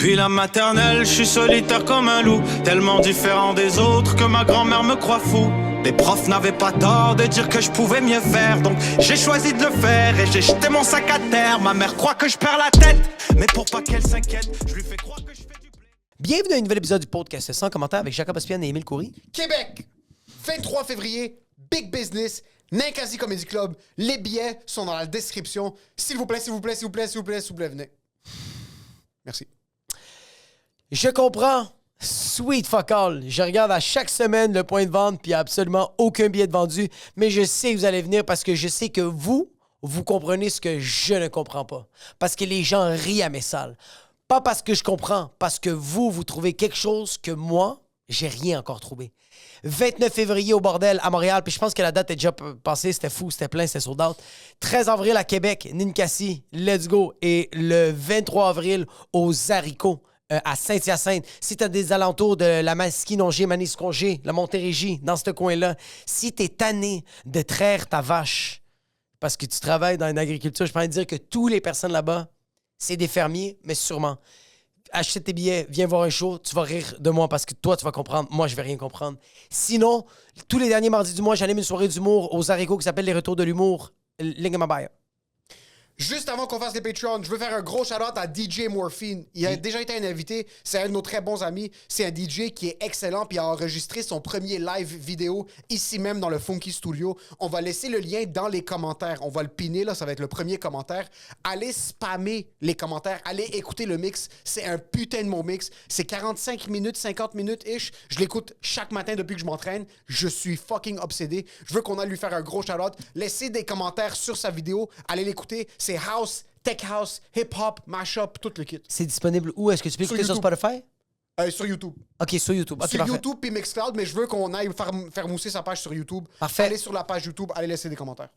Depuis la maternelle, je suis solitaire comme un loup, tellement différent des autres que ma grand-mère me croit fou. Les profs n'avaient pas tort de dire que je pouvais mieux faire, donc j'ai choisi de le faire et j'ai jeté mon sac à terre. Ma mère croit que je perds la tête, mais pour pas qu'elle s'inquiète, je lui fais croire que je fais du blé. Bienvenue à un nouvel épisode du podcast sans commentaire avec Jacob Ospian et Émile Coury. Québec, 23 février, Big Business, Ninkasi Comedy Club. Les billets sont dans la description. S'il vous plaît, s'il vous plaît, s'il vous plaît, s'il vous plaît, s'il vous plaît, venez. Merci. Je comprends. Sweet fuck all. Je regarde à chaque semaine le point de vente puis il n'y a absolument aucun billet de vendu. Mais je sais que vous allez venir parce que je sais que vous comprenez ce que je ne comprends pas. Parce que les gens rient à mes salles. Pas parce que je comprends, parce que vous trouvez quelque chose que moi, j'ai rien encore trouvé. 29 février au Bordel à Montréal, puis je pense que la date est déjà passée, c'était fou, c'était plein, c'était sold out. 13 avril à Québec, Ninkasi, let's go. Et le 23 avril aux Haricots à Saint-Hyacinthe. Si t'as des alentours de la Masquinongé, Maniscongé, la Montérégie, dans ce coin-là, si t'es tanné de traire ta vache parce que tu travailles dans une agriculture, je peux te dire que toutes les personnes là-bas, c'est des fermiers, mais sûrement. Achète tes billets, viens voir un show, tu vas rire de moi parce que toi, tu vas comprendre. Moi, je vais rien comprendre. Sinon, tous les derniers mardis du mois, j'anime une soirée d'humour aux Haricots qui s'appelle Les Retours de l'humour. Link in my bio. Juste avant qu'on fasse les Patreons, je veux faire un gros shout-out à DJ Morphine. Il a déjà été un invité. C'est un de nos très bons amis. C'est un DJ qui est excellent puis il a enregistré son premier live vidéo ici même dans le Funky Studio. On va laisser le lien dans les commentaires. On va le piner, là. Ça va être le premier commentaire. Allez spammer les commentaires. Allez écouter le mix. C'est un putain de mon mix. C'est 45 minutes, 50 minutes-ish. Je l'écoute chaque matin depuis que je m'entraîne. Je suis fucking obsédé. Je veux qu'on aille lui faire un gros shout-out. Laissez des commentaires sur sa vidéo. Allez l'écouter. C'est house, tech house, hip-hop, mashup, tout le kit. C'est disponible où? Est-ce que tu peux écouter sur Spotify? Sur YouTube. OK, sur YouTube. Okay, Sur parfait. YouTube puis Mixcloud, mais je veux qu'on aille faire mousser sa page sur YouTube. Parfait. Allez sur la page YouTube, allez laisser des commentaires.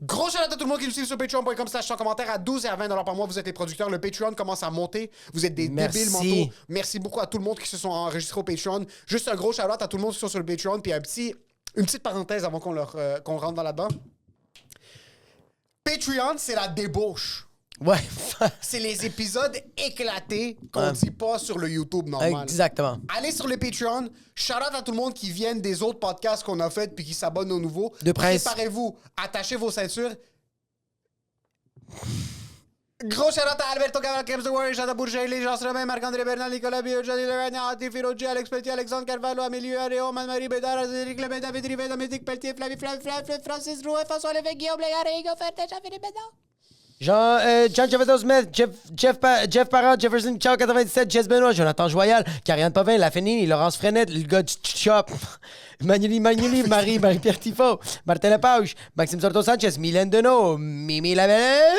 Gros shout-out à tout le monde qui nous suit sur patreon.com/sans commentaire à 12 et à 20 $ par mois. Vous êtes les producteurs. Le Patreon commence à monter. Vous êtes des débiles mentaux. Merci beaucoup à tout le monde qui se sont enregistrés au Patreon. Juste un gros shout-out à tout le monde qui sont sur le Patreon. Puis une petite parenthèse avant qu'on rentre dans là-dedans. Patreon, c'est la débauche. Ouais. C'est les épisodes éclatés qu'on dit pas sur le YouTube normal. Exactement. Allez sur le Patreon. Shout-out à tout le monde qui viennent des autres podcasts qu'on a fait puis qui s'abonnent aux nouveaux. De Prince. Préparez-vous. Attachez vos ceintures. Gros shout-out à Alberto Caval, Kems The Warrior, Jada Bourget, Jean Romain, Marc-André Bernal, Nicolas Bio, Johnny Lerania, Ati Firogi, Alex Pelletier, Alexandre Carvalho, Amélie Aréo, Marie Bédard, Éric Lemay, David Rivet, Dominique Pelletier, Flavie Francis Drouet, François Lévesque, Guillaume Légaré, Hugo Ferté, Jean-Philippe Bédard. John Javato Smith, Jeff Parra, Jefferson Chow 97, Jess Benoît, Jonathan Joyal, Karianne Pavin, Lafenini, Laurence Frenette, le gars du Chop, Manueli, Marie-Pierre Tifo, Martin Lepage, Maxime Sorto Sanchez, Mylène Deneau, Mimi Lavelle,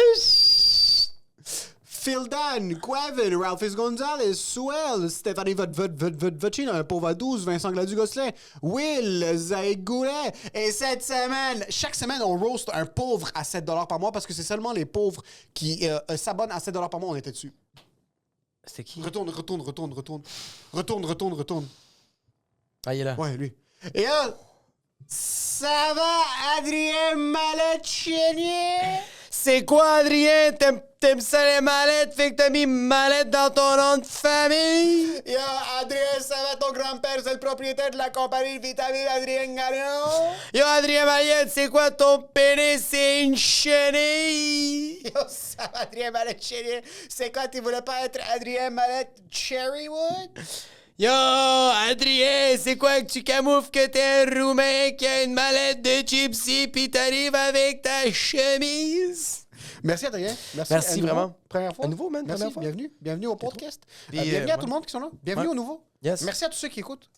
Phil Dan, Quavin, Ralphis Gonzalez, Suel, Stéphanie Vodvotchine, un pauvre à 12, Vincent Gladu-Gosselin, Will, Zaïd Goulet. Et cette semaine, chaque semaine, on roast un pauvre à 7 $ par mois parce que c'est seulement les pauvres qui s'abonnent à 7 $ par mois. On était dessus. C'était qui? Retourne. Ah, il est là. Ouais, lui. Et là, ça va, Adrien Mallet-Chénier? C'est quoi, Adrien? T'aimes ça les mallettes? Fait que t'as mis mallette dans ton nom de famille? Yo, Adrien, ça va, ton grand-père, c'est le propriétaire de la compagnie de vitamines Adrien Gagnon? Yo, Adrien Mallette, c'est quoi ton pénis? C'est une chenille? Yo, ça va, Adrien Mallet-Chénier? C'est quoi, tu voulais pas être Adrien Mallet-Cherrywood? Yo, Adrien, c'est quoi que tu camoufles que t'es un Roumain qui a une mallette de gypsy pis t'arrives avec ta chemise? Merci, Adrien. Merci vraiment. Première fois. À nouveau, man. Merci, Première fois. bienvenue au podcast. Puis, bienvenue à tout ouais. le monde qui sont là. Bienvenue Ouais. au nouveau. Yes. Merci à tous ceux qui écoutent.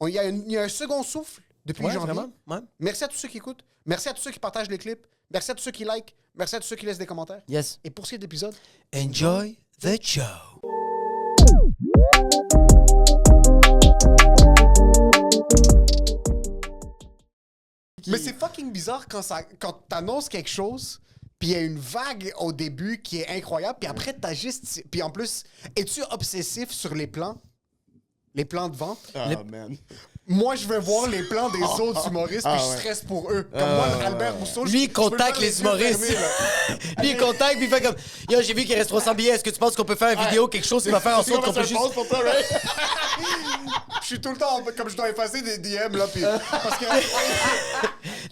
Il y a un second souffle depuis janvier. Vraiment? Ouais. Merci à tous ceux qui écoutent. Merci à tous ceux qui partagent les clips. Merci à tous ceux qui likent. Merci à tous ceux qui laissent des commentaires. Yes. Et pour cet épisode, Enjoy the show. mais c'est fucking bizarre quand t'annonces quelque chose, puis il y a une vague au début qui est incroyable, puis après t'as juste... Puis en plus, es-tu obsessif sur les plans? Les plans de vente? Oh, man. Moi, je veux voir les plans des autres humoristes, puis je stresse pour eux. Comme moi, Albert Rousseau, Lui, il contacte les humoristes. Lui, il contacte, puis il fait comme Yo, j'ai vu qu'il reste 300 billets. Est-ce que tu penses qu'on peut faire une vidéo, quelque chose qui va faire en sorte qu'on peut juste. pour toi, right? Je suis tout le temps comme je dois effacer des DM, là, puis. Parce que.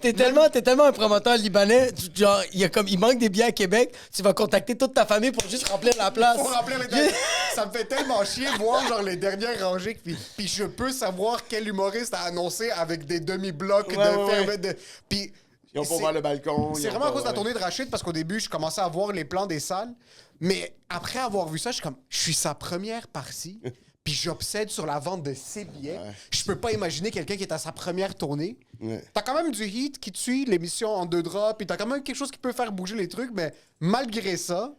T'es tellement un promoteur libanais, genre, il manque des billets à Québec, tu vas contacter toute ta famille pour juste remplir la place. Pour remplir les derniers. Ça me fait tellement chier voir genre les dernières rangées, puis je peux savoir quel humoriste a annoncé avec des demi-blocs de. Puis. Ils ont pas ouvert le balcon. C'est vraiment à cause de la tournée de Rachid, parce qu'au début, je commençais à voir les plans des salles. Mais après avoir vu ça, je suis sa première partie, puis j'obsède sur la vente de ses billets. Ouais. Je peux pas imaginer quelqu'un qui est à sa première tournée. Ouais. T'as quand même du heat qui te suit, l'émission en 2 draps, puis t'as quand même quelque chose qui peut faire bouger les trucs, mais malgré ça,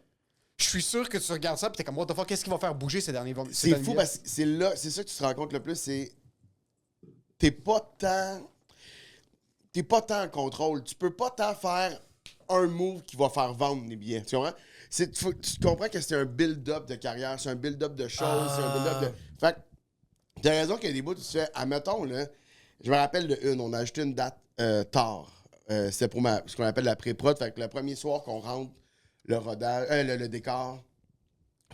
je suis sûr que tu regardes ça, puis t'es comme, what the fuck, qu'est-ce qui va faire bouger ces derniers billets? C'est fou parce que c'est ça que tu te rends compte le plus, c'est. T'es pas tant en contrôle. Tu peux pas tant faire un move qui va faire vendre les billets. Tu comprends? Tu comprends que c'est un build-up de carrière, c'est un build-up de choses, c'est un build-up de. Fait que t'as raison qu'il y a des bouts où tu fais, admettons, là, je me rappelle de une, on a ajouté une date tard. C'était pour ce qu'on appelle la pré-prod. Fait que le premier soir qu'on rentre le rodage, le décor.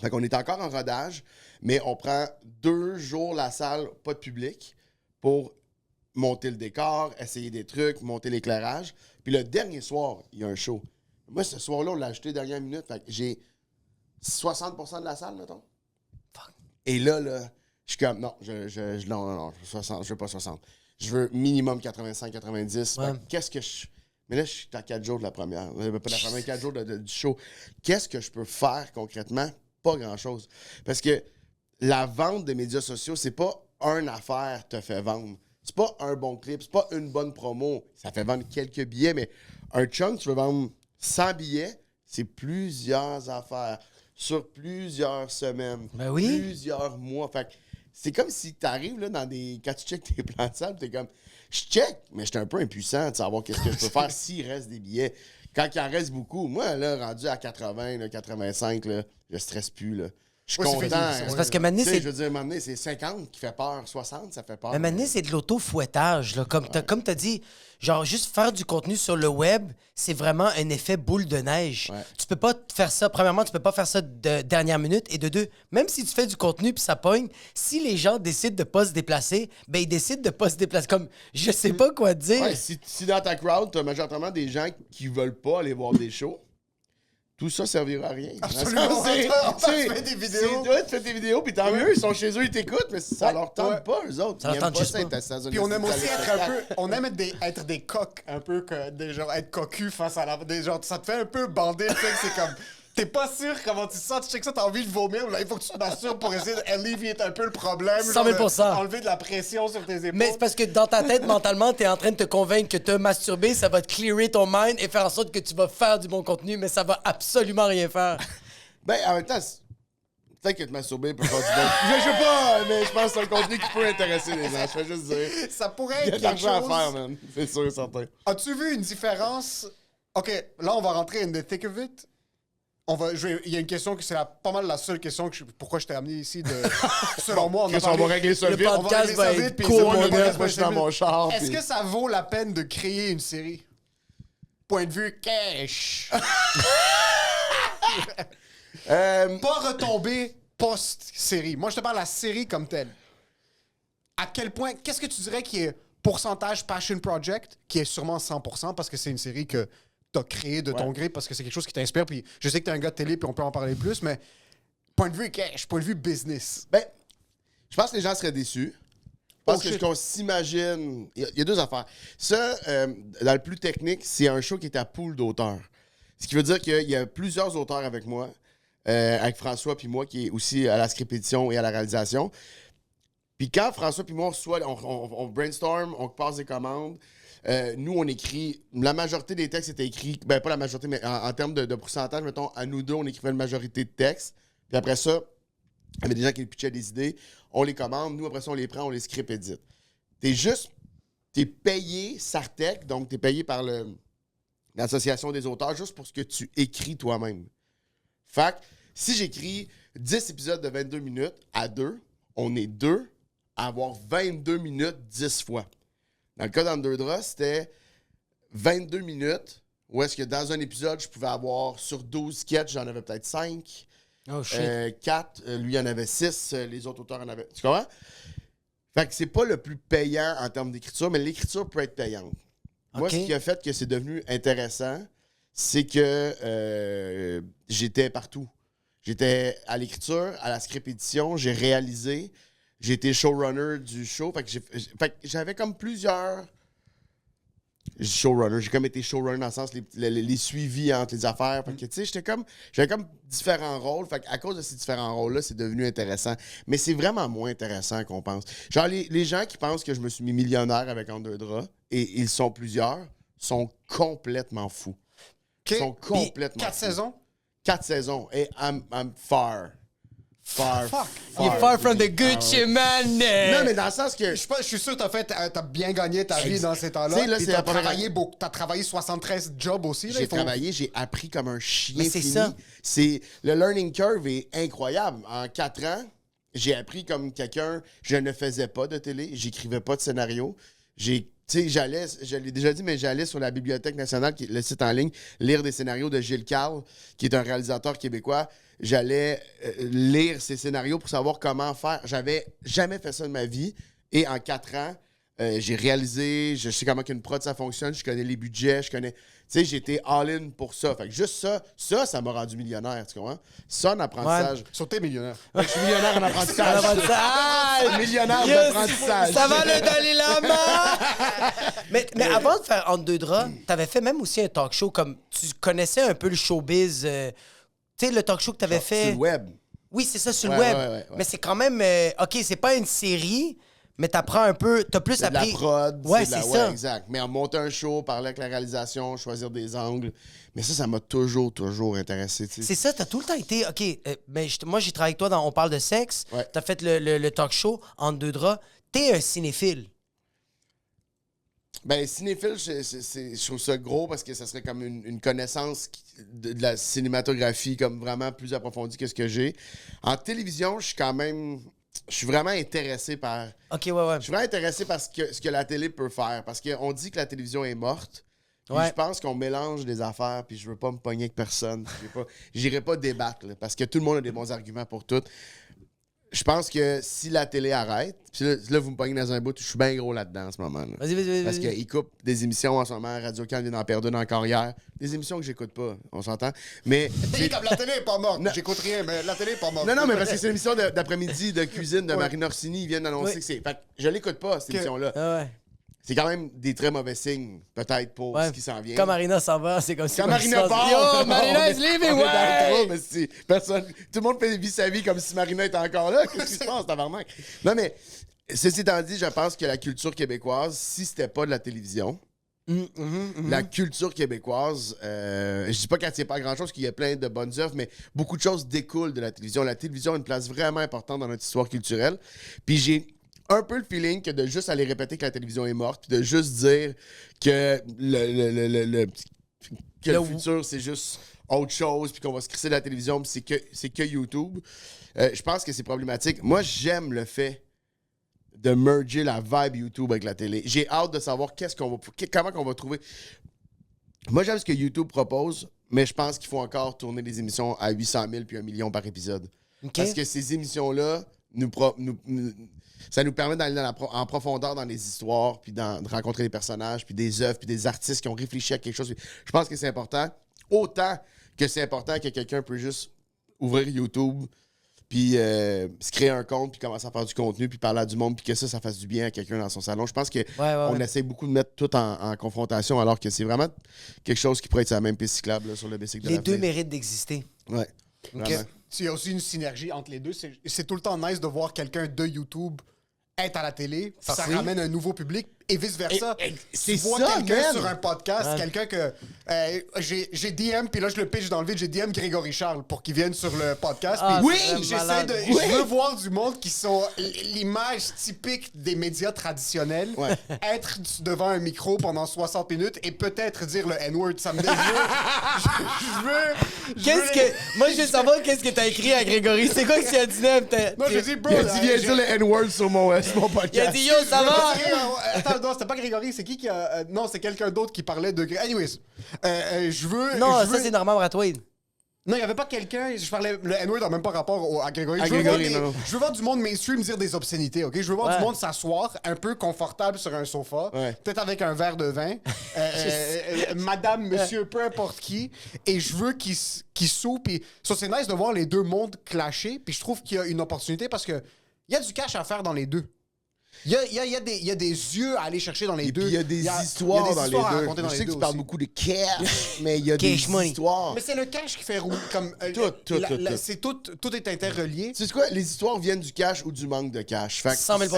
Fait qu'on est encore en rodage, mais on prend 2 jours la salle, pas de public, pour monter le décor, essayer des trucs, monter l'éclairage. Puis le dernier soir, il y a un show. Moi, ce soir-là, on l'a acheté dernière minute. Fait que j'ai 60% de la salle, mettons. Fuck. Et là, je suis comme, non, non, 60, je veux pas 60. Je veux minimum 85-90. Ouais. Qu'est-ce que je... Mais là, je suis à 4 jours de la première. Pas la première, 4 jours du show. Qu'est-ce que je peux faire concrètement? Pas grand-chose. Parce que la vente des médias sociaux, c'est pas une affaire te fait vendre. C'est pas un bon clip, c'est pas une bonne promo. Ça fait vendre quelques billets, mais un chunk, tu veux vendre 100 billets, c'est plusieurs affaires sur plusieurs semaines, Ben oui. plusieurs mois. Fait que c'est comme si t'arrives là dans des... Quand tu checkes tes plans de salle, t'es comme... Je check, mais je suis un peu impuissant de savoir qu'est-ce que je peux faire s'il reste des billets. Quand il en reste beaucoup, moi, là, rendu à 80, là, 85, là, je stresse plus, là. Je suis Ouais, content. C'est parce que maintenant, Tu sais, c'est. je veux dire, maintenant, c'est 50 qui fait peur. 60, ça fait peur. Mais maintenant, c'est de l'auto-fouettage. Là. Comme tu as dit, genre, juste faire du contenu sur le web, c'est vraiment un effet boule de neige. Ouais. Tu peux pas faire ça. Premièrement, tu peux pas faire ça de dernière minute. Et de deux, même si tu fais du contenu puis ça pogne, si les gens décident de pas se déplacer, ben ils décident de pas se déplacer. Comme, je sais pas quoi dire. Ouais, si dans ta crowd, t'as majoritairement des gens qui veulent pas aller voir des shows, tout ça servira à rien. Absolument. Dans le sens, Tu fais des vidéos. Tu fais des vidéos, puis tant mieux, ils sont chez eux, ils t'écoutent, mais ça leur tente pas, eux autres. Ça leur Ils tente aiment pas juste ça, pas. être assis dans une Puis on aime salle aussi de être un spectacle. peu... On aime être des coqs, un peu, genre être cocu face à la... Genre, ça te fait un peu bander, tu sais, que c'est comme... T'es pas sûr comment tu te sens, tu sais que ça, t'as envie de vomir, là, il faut que tu sois sûr pour essayer d'allévier un peu le problème. 100 000 genre, enlever de la pression sur tes épaules. Mais c'est parce que dans ta tête, mentalement, t'es en train de te convaincre que te masturber, ça va te clearer ton mind et faire en sorte que tu vas faire du bon contenu, mais ça va absolument rien faire. Ben, en même temps, peut-être que te masturber peut faire du bon. Je sais pas, mais je pense que c'est un contenu qui peut intéresser les gens. Je vais juste dire. Ça pourrait Il y a être de quelque l'argent à chose... faire, man. C'est sûr et certain. As-tu vu une différence? OK, là, on va rentrer in the thick of it. Il y a une question qui c'est pas mal la seule question pourquoi je t'ai amené ici. Selon moi, Chris, on va régler ça Le vite. podcast on va régler ça va vite, être puis court, c'est mon bon, le gars. podcast Moi, je suis dans mon char. Est-ce puis- que ça vaut la peine de créer une série? Point de vue cash. Pas retomber post-série. Moi, je te parle de la série comme telle. À quel point, qu'est-ce que tu dirais qui est pourcentage Passion Project, qui est sûrement 100% parce que c'est une série que t'as créée de ton gré, parce que c'est quelque chose qui t'inspire, puis je sais que t'es un gars de télé, puis on peut en parler plus, mais point de vue cash, point de vue business. Ben, je pense que les gens seraient déçus. Je pense Oh, shit. qu'on s'imagine... Il y a 2 affaires. Ça, dans le plus technique, c'est un show qui est à pool d'auteurs. Ce qui veut dire qu'il y a plusieurs auteurs avec moi, avec François puis moi, qui est aussi à la script édition et à la réalisation. Puis quand François puis moi, on brainstorm, on passe des commandes, nous, on écrit... La majorité des textes étaient écrits... Ben, pas la majorité, mais en termes de pourcentage, mettons, à nous deux, on écrivait une majorité de textes. Puis après ça, il y avait des gens qui pitchaient des idées. On les commande. Nous, après ça, on les prend, on les script édite. T'es payé Sartec, donc t'es payé par l'association des auteurs juste pour ce que tu écris toi-même. Fait que si j'écris 10 épisodes de 22 minutes à 2, on est 2 à avoir 22 minutes 10 fois. Dans le cas d'Under Draw, c'était 22 minutes où est-ce que dans un épisode, je pouvais avoir sur 12 sketchs, j'en avais peut-être 5. Oh, shit. 4, lui, il en avait 6, les autres auteurs en avaient. Tu comprends? Fait que c'est pas le plus payant en termes d'écriture, mais l'écriture peut être payante. Moi, Ok. ce qui a fait que c'est devenu intéressant, c'est que j'étais partout. J'étais à l'écriture, à la script édition, j'ai réalisé, j'ai été showrunner du show. Fait que j'avais comme plusieurs showrunner. J'ai comme été showrunner dans le sens les suivis entre les affaires. Fait que, tu sais, j'avais comme différents rôles. Fait à cause de ces différents rôles-là, c'est devenu intéressant. Mais c'est vraiment moins intéressant qu'on pense. Genre, les gens qui pensent que je me suis mis millionnaire avec Under Draw, et ils sont plusieurs, sont complètement fous. Ils sont complètement 4 fous. saisons? 4 saisons. Et I'm far. Far. You're far from the Gucci man. Non, mais dans le sens que... Je suis sûr que t'as bien gagné ta vie dans ces temps-là. Tu sais, là, Puis c'est t'as la première- travaillé beaucoup. T'as travaillé 73 jobs aussi. Là, J'ai il faut- travaillé, j'ai appris comme un chien Mais c'est fini. ça. Le learning curve est incroyable. En 4 ans, j'ai appris comme quelqu'un. Je ne faisais pas de télé, j'écrivais pas de scénario. Tu sais, je l'ai déjà dit, mais j'allais sur la Bibliothèque nationale, qui est le site en ligne, lire des scénarios de Gilles Carle, qui est un réalisateur québécois. J'allais lire ses scénarios pour savoir comment faire. J'avais jamais fait ça de ma vie. Et en 4 ans, j'ai réalisé, je sais comment qu'une prod, ça fonctionne, je connais les budgets, je connais... Tu sais, j'étais all-in pour ça. Fait que juste ça m'a rendu millionnaire, tu comprends? Ça, en apprentissage. Sauter millionnaire. Je suis millionnaire en apprentissage. Ah, Millionnaire yes, d'apprentissage. ça va le Dalai Lama! mais avant de faire Entre deux draps, t'avais fait même aussi un talk show comme... Tu connaissais un peu le showbiz... tu sais, le talk show que t'avais fait... Sur le web. Oui, c'est ça, sur Ouais, le web. ouais. Mais c'est quand même... OK, c'est pas une série, mais t'apprends un peu... T'as plus C'est de la appris... prod. Ouais, de la- c'est ça. exact. Mais en monter un show, parler avec la réalisation, choisir des angles. Mais ça m'a toujours intéressé. Tu sais. C'est ça, t'as tout le temps été... OK, mais moi, j'ai travaillé avec toi dans On parle de sexe. Ouais. T'as fait le talk show Entre deux draps. T'es un cinéphile. Ben, cinéphile, je trouve ça gros parce que ça serait comme une connaissance de la cinématographie comme vraiment plus approfondie que ce que j'ai. En télévision, je suis vraiment intéressé par... OK, ouais. Je suis vraiment intéressé par ce que la télé peut faire. Parce qu'on dit que la télévision est morte. Puis Ouais. je pense qu'on mélange des affaires, puis je veux pas me pogner avec personne. J'irai pas débattre, là, parce que tout le monde a des bons arguments pour tout. Je pense que si la télé arrête, puis là, vous me pognez dans un bout, je suis bien gros là-dedans en ce moment. Là. Vas-y. Parce qu'ils coupent des émissions en ce moment. Radio-Can vient d'en perdre une encore hier. Des émissions que j'écoute pas, on s'entend. Mais... Comme la télé est pas morte. Non. J'écoute rien, mais la télé est pas morte. Non, mais parce que c'est une émission d'après-midi de cuisine de Marine Orsini. Ils viennent d'annoncer Oui. que c'est... Fait que je l'écoute pas, cette émission-là. Ah ouais. C'est quand même des très mauvais signes, peut-être, pour Ouais. ce qui s'en vient. Quand Marina s'en va, c'est comme si... Quand Marina part! Yo, Marina is leaving, on est dans le ouais! trou, mais si personne... Tout le monde vit sa vie comme si Marina était encore là. Qu'est-ce qui se passe, tabarnak? Non, mais, ceci étant dit, je pense que la culture québécoise, si c'était pas de la télévision, la culture québécoise, je dis pas qu'elle tient pas à grand-chose, qu'il y a plein de bonnes œuvres, mais beaucoup de choses découlent de la télévision. La télévision a une place vraiment importante dans notre histoire culturelle. Puis j'ai un peu le feeling que de juste aller répéter que la télévision est morte, puis de juste dire que le futur, c'est juste autre chose, puis qu'on va se crisser de la télévision, puis c'est que YouTube. Je pense que c'est problématique. Moi, j'aime le fait de merger la vibe YouTube avec la télé. J'ai hâte de savoir comment qu'on va trouver. Moi, j'aime ce que YouTube propose, mais je pense qu'il faut encore tourner des émissions à 800 000 puis 1 million par épisode. OK. Parce que ces émissions-là, ça nous permet d'aller en profondeur dans les histoires, puis de rencontrer des personnages, puis des œuvres, puis des artistes qui ont réfléchi à quelque chose. Je pense que c'est important. Autant que c'est important que quelqu'un peut juste ouvrir YouTube, puis se créer un compte, puis commencer à faire du contenu, puis parler à du monde, puis que ça fasse du bien à quelqu'un dans son salon. Je pense qu'on essaie beaucoup de mettre tout en confrontation, alors que c'est vraiment quelque chose qui pourrait être sur la même piste cyclable là, sur le bicycle de Les l'avenir. deux méritent d'exister. Ouais. Vraiment. Il y a aussi une synergie entre les deux. C'est tout le temps nice de voir quelqu'un de YouTube être à la télé. Ça ramène un nouveau public. et vice-versa. C'est tu vois ça, quelqu'un man. sur un podcast, quelqu'un que j'ai DM, puis là, je le pitch dans le vide, j'ai DM Grégory Charles pour qu'il vienne sur le podcast. Ah, puis c'est j'essaie malade. de... Oui. Je veux voir du monde qui sont l'image typique des médias traditionnels, être devant un micro pendant 60 minutes et peut-être dire le N-word. Ça me dégoûte. je veux... Moi, je veux savoir qu'est-ce que t'as écrit à Grégory. C'est quoi que tu as dit là? Non, je dis, bro... Il a dit, viens dire le N-word sur mon podcast. Il a dit, yo, ça va? Attends, non, c'était pas Grégory, c'est qui a... non, c'est quelqu'un d'autre qui parlait de... Anyways, je veux... Non, je ça, veux- c'est Norman Brathwaite. Non, il n'y avait pas quelqu'un... Je parlais... Le N-word n'a même pas rapport à Grégory. À Je veux voir Grégory, non. je veux voir du monde mainstream dire des obscénités, OK? Je veux voir Ouais. du monde s'asseoir un peu confortable sur un sofa, Ouais. peut-être avec un verre de vin, madame, monsieur, peu importe qui, et je veux qu'ils s'ouvrent. Puis ça, c'est nice de voir les deux mondes clasher, puis je trouve qu'il y a une opportunité parce que il y a du cash à faire dans les deux. Il y a des yeux à aller chercher dans les Et deux. puis il y a des histoires des dans histoires à les deux. raconter dans Je les sais que deux tu parles aussi. beaucoup de cash, mais il y a des Cash money. histoires. Mais c'est le cash qui fait rouler. Comme, Tout. c'est tout est interrelié. Tu sais quoi? Les histoires viennent du cash ou du manque de cash. Fait que 100 000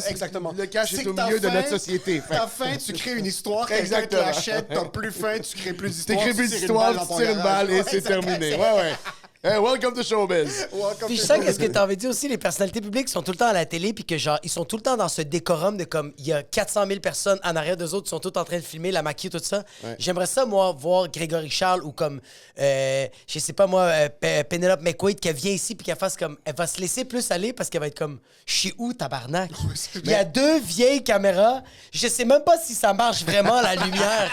Exactement. Le cash C'est est que au t'as milieu de faim, notre société. Fait T'as que faim, tu crées une histoire, quelqu'un te Exactement. l'achète, t'as plus faim, tu crées plus d'histoires. t'écris plus tu tires d'histoires, une balle tu dans tires ton une garage. balle et Ouais, c'est terminé. Ouais. Hey, welcome to Showbiz. Puis je sens qu'est-ce que t'avais dit aussi, les personnalités publiques sont tout le temps à la télé, puis que genre, ils sont tout le temps dans ce décorum de comme, il y a 400 000 personnes en arrière d'eux autres, qui sont toutes en train de filmer, la maquille, tout ça. Ouais. J'aimerais ça, moi, voir Grégory Charles ou comme, je sais pas moi, Penelope McQuaid qui vient ici, puis qu'elle fasse comme, elle va se laisser plus aller parce qu'elle va être comme, je suis où, tabarnak? Il y a deux vieilles caméras, je sais même pas si ça marche vraiment, la lumière.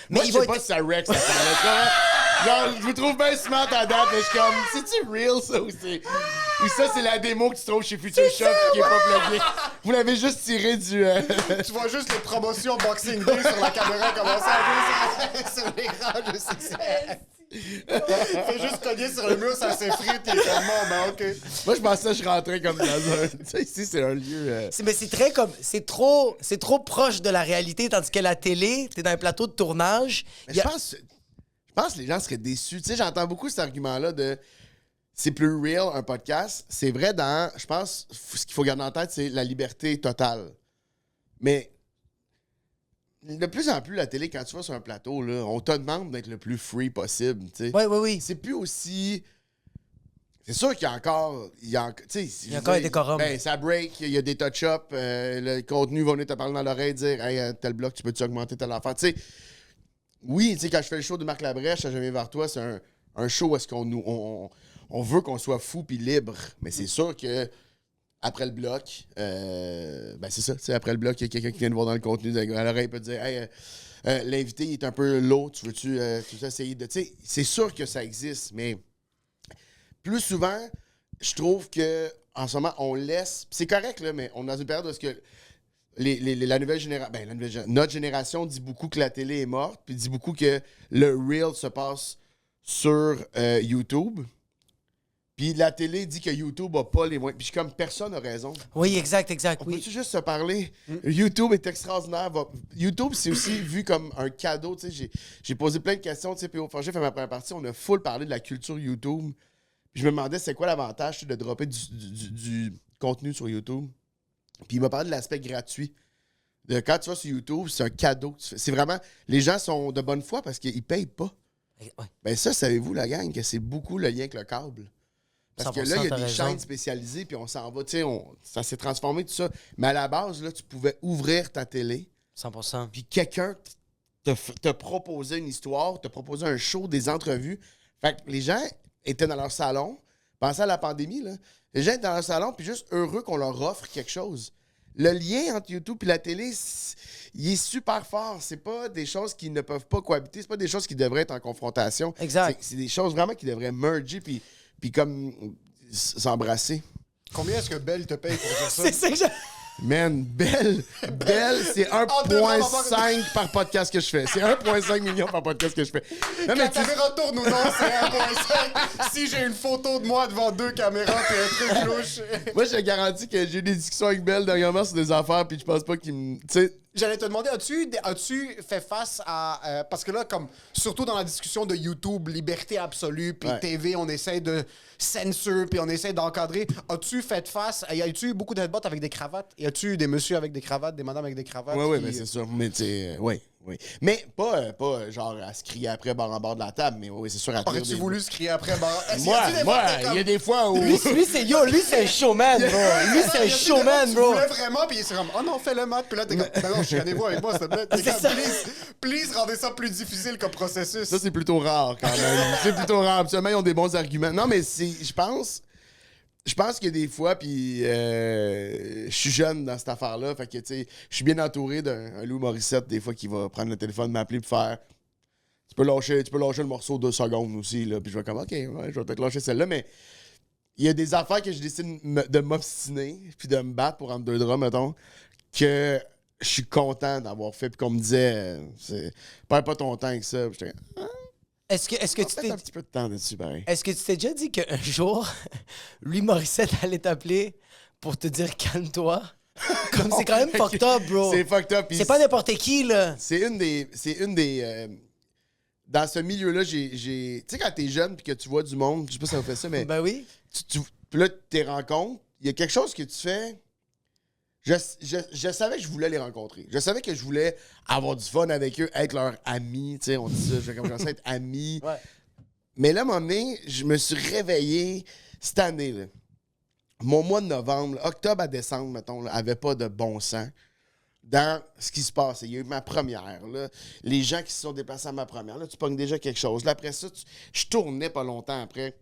Mais Moi, ils je sais vont pas être- si ça wreck, ça parle. Genre, je vous trouve bien smart à date, mais je suis comme, c'est-tu real, ça, ou c'est... Ou ça, c'est la démo que tu trouves chez Future Shop qui est pas pluguée. Vous l'avez juste tiré du... Tu vois juste les promotions Boxing Day sur la caméra commencer à jouer sur l'écran, je sais que c'est... Fais juste cogner sur le mur, ça s'effrite, il est tellement, ben OK. Moi, je pensais que je rentrais comme dans un... Tu sais, ici, c'est un lieu... Mais c'est très comme c'est trop proche de la réalité tandis que la télé, t'es dans un plateau de tournage. Mais il y a- je pense que les gens seraient déçus. Tu sais, j'entends beaucoup cet argument-là de c'est plus real un podcast. C'est vrai dans, je pense, ce qu'il faut garder en tête, c'est la liberté totale. Mais de plus en plus, la télé, quand tu vas sur un plateau, là, on te demande d'être le plus free possible. Tu sais. Oui. C'est plus aussi. C'est sûr qu'il y a encore. Il y a encore un décorum. Ben, ça break, il y a des touch-ups, le contenu va venir te parler dans l'oreille, dire hey, tel bloc, tu peux-tu augmenter telle affaire. Tu sais, oui, tu sais, quand je fais le show de Marc Labrèche à Jamais vers toi, c'est un show où est-ce on veut qu'on soit fou puis libre. Mais c'est sûr que après le bloc, ben c'est ça, tu sais, après le bloc, il y a quelqu'un qui vient de voir dans le contenu, à l'oreille, il peut te dire hey, l'invité il est un peu lourd, tu veux-tu essayer de. Tu sais, c'est sûr que ça existe, mais plus souvent, je trouve que en ce moment, on laisse. Pis c'est correct, là, mais on est dans une période où est-ce que la nouvelle génération. Notre génération dit beaucoup que la télé est morte, puis dit beaucoup que le real se passe sur YouTube. Puis la télé dit que YouTube a pas les moyens. Puis je suis comme personne n'a raison. Oui, exact, On oui. peut-tu juste se parler? YouTube est extraordinaire. YouTube, c'est aussi vu comme un cadeau. Tu sais, j'ai posé plein de questions. Tu sais, P.O. Forger fait ma première partie. On a full parlé de la culture YouTube. Puis je me demandais c'est quoi l'avantage tu sais, de dropper du contenu sur YouTube. Puis il m'a parlé de l'aspect gratuit. Quand tu vas sur YouTube, c'est un cadeau. que tu fais. C'est vraiment... Les gens sont de bonne foi parce qu'ils payent pas. Ouais. Ben ça, savez-vous, la gang, que c'est beaucoup le lien avec le câble. Parce que là, il y a t'as des raison. chaînes spécialisées, puis on s'en va, tu sais, ça s'est transformé, tout ça. Mais à la base, là, tu pouvais ouvrir ta télé, 100%. puis quelqu'un te proposait une histoire, te proposait un show, des entrevues. Fait que les gens étaient dans leur salon, pensez à la pandémie, là. Les gens étaient dans leur salon, puis juste heureux qu'on leur offre quelque chose. Le lien entre YouTube et la télé, il est super fort. C'est pas des choses qui ne peuvent pas cohabiter. C'est pas des choses qui devraient être en confrontation. Exact. C'est des choses vraiment qui devraient merger puis comme s'embrasser. Combien est-ce que Belle te paye pour dire ça? C'est ça que j'ai... Man, Belle, c'est 1,5 par podcast que je fais. C'est 1,5 million par podcast que je fais. Non, La tu- caméra tourne ou non, c'est 1.5. Si j'ai une photo de moi devant 2 caméras puis un truc louche. moi, je te garantis que j'ai eu des discussions avec Belle dernièrement sur des affaires, puis je pense pas qu'il me. Tu sais, J'allais te demander, as-tu fait face à... parce que là, comme surtout dans la discussion de YouTube, liberté absolue, puis Ouais. TV, on essaie de censure, puis on essaie d'encadrer. As-tu fait face? Y a-tu eu beaucoup de headbutts avec des cravates? Y a-tu eu des messieurs avec des cravates, des madames avec des cravates? Oui, qui- mais c'est sûr. Mais tu sais, oui. Mais pas genre à se crier après bord en bord de la table, mais oui, c'est sûr à Aurais-tu voulu se crier après? Moi, il y a des fois où. Lui, c'est un showman, bro. Lui, c'est un showman, Tu bro. voulais vraiment, puis c'est comme, oh non, fais le mat. Puis là, t'es comme, non, chicanez-vous avec moi, s'il te plaît. T'es comme, ça. please, rendez ça plus difficile comme processus. Ça, c'est plutôt rare quand même. C'est plutôt rare. Absolument, ils ont des bons arguments. Non, mais je pense qu'il y a des fois, puis je suis jeune dans cette affaire-là. Fait que, tu sais, je suis bien entouré d'un Lou Morissette, des fois, qui va prendre le téléphone, m'appeler pour faire. Tu peux lâcher le morceau 2 secondes aussi, là. Puis je vais comme, OK, ouais, je vais peut-être lâcher celle-là, mais il y a des affaires que je décide de m'obstiner, puis de me battre pour entre deux draps, mettons, que je suis content d'avoir fait, puis qu'on me disait, perds pas ton temps avec ça. Puis j'étais comme, Est-ce que tu peut-être t'es... un petit peu de temps dessus, pareil. Est-ce que tu t'es déjà dit qu'un jour, Louis Morissette allait t'appeler pour te dire calme-toi? Comme c'est quand même fucked up, bro. C'est fucked up. puis C'est pas n'importe qui, là. C'est une des dans ce milieu-là, j'ai tu sais, quand t'es jeune puis que tu vois du monde, je sais pas si ça vous fait ça, mais Ben oui. puis là, tes rencontres, il y a quelque chose que tu fais. Je savais que je voulais les rencontrer. Je savais que je voulais avoir du fun avec eux, être leur ami. Tu sais, on dit ça, je vais commencer à être ami. Ouais. Mais là, à un moment donné, je me suis réveillé cette année, là. Mon mois de novembre, là, octobre à décembre, mettons, là, avait pas de bon sens dans ce qui se passait. Il y a eu ma première, là. Les gens qui se sont déplacés à ma première. Là, tu pognes déjà quelque chose. Là, après ça, je tournais pas longtemps après.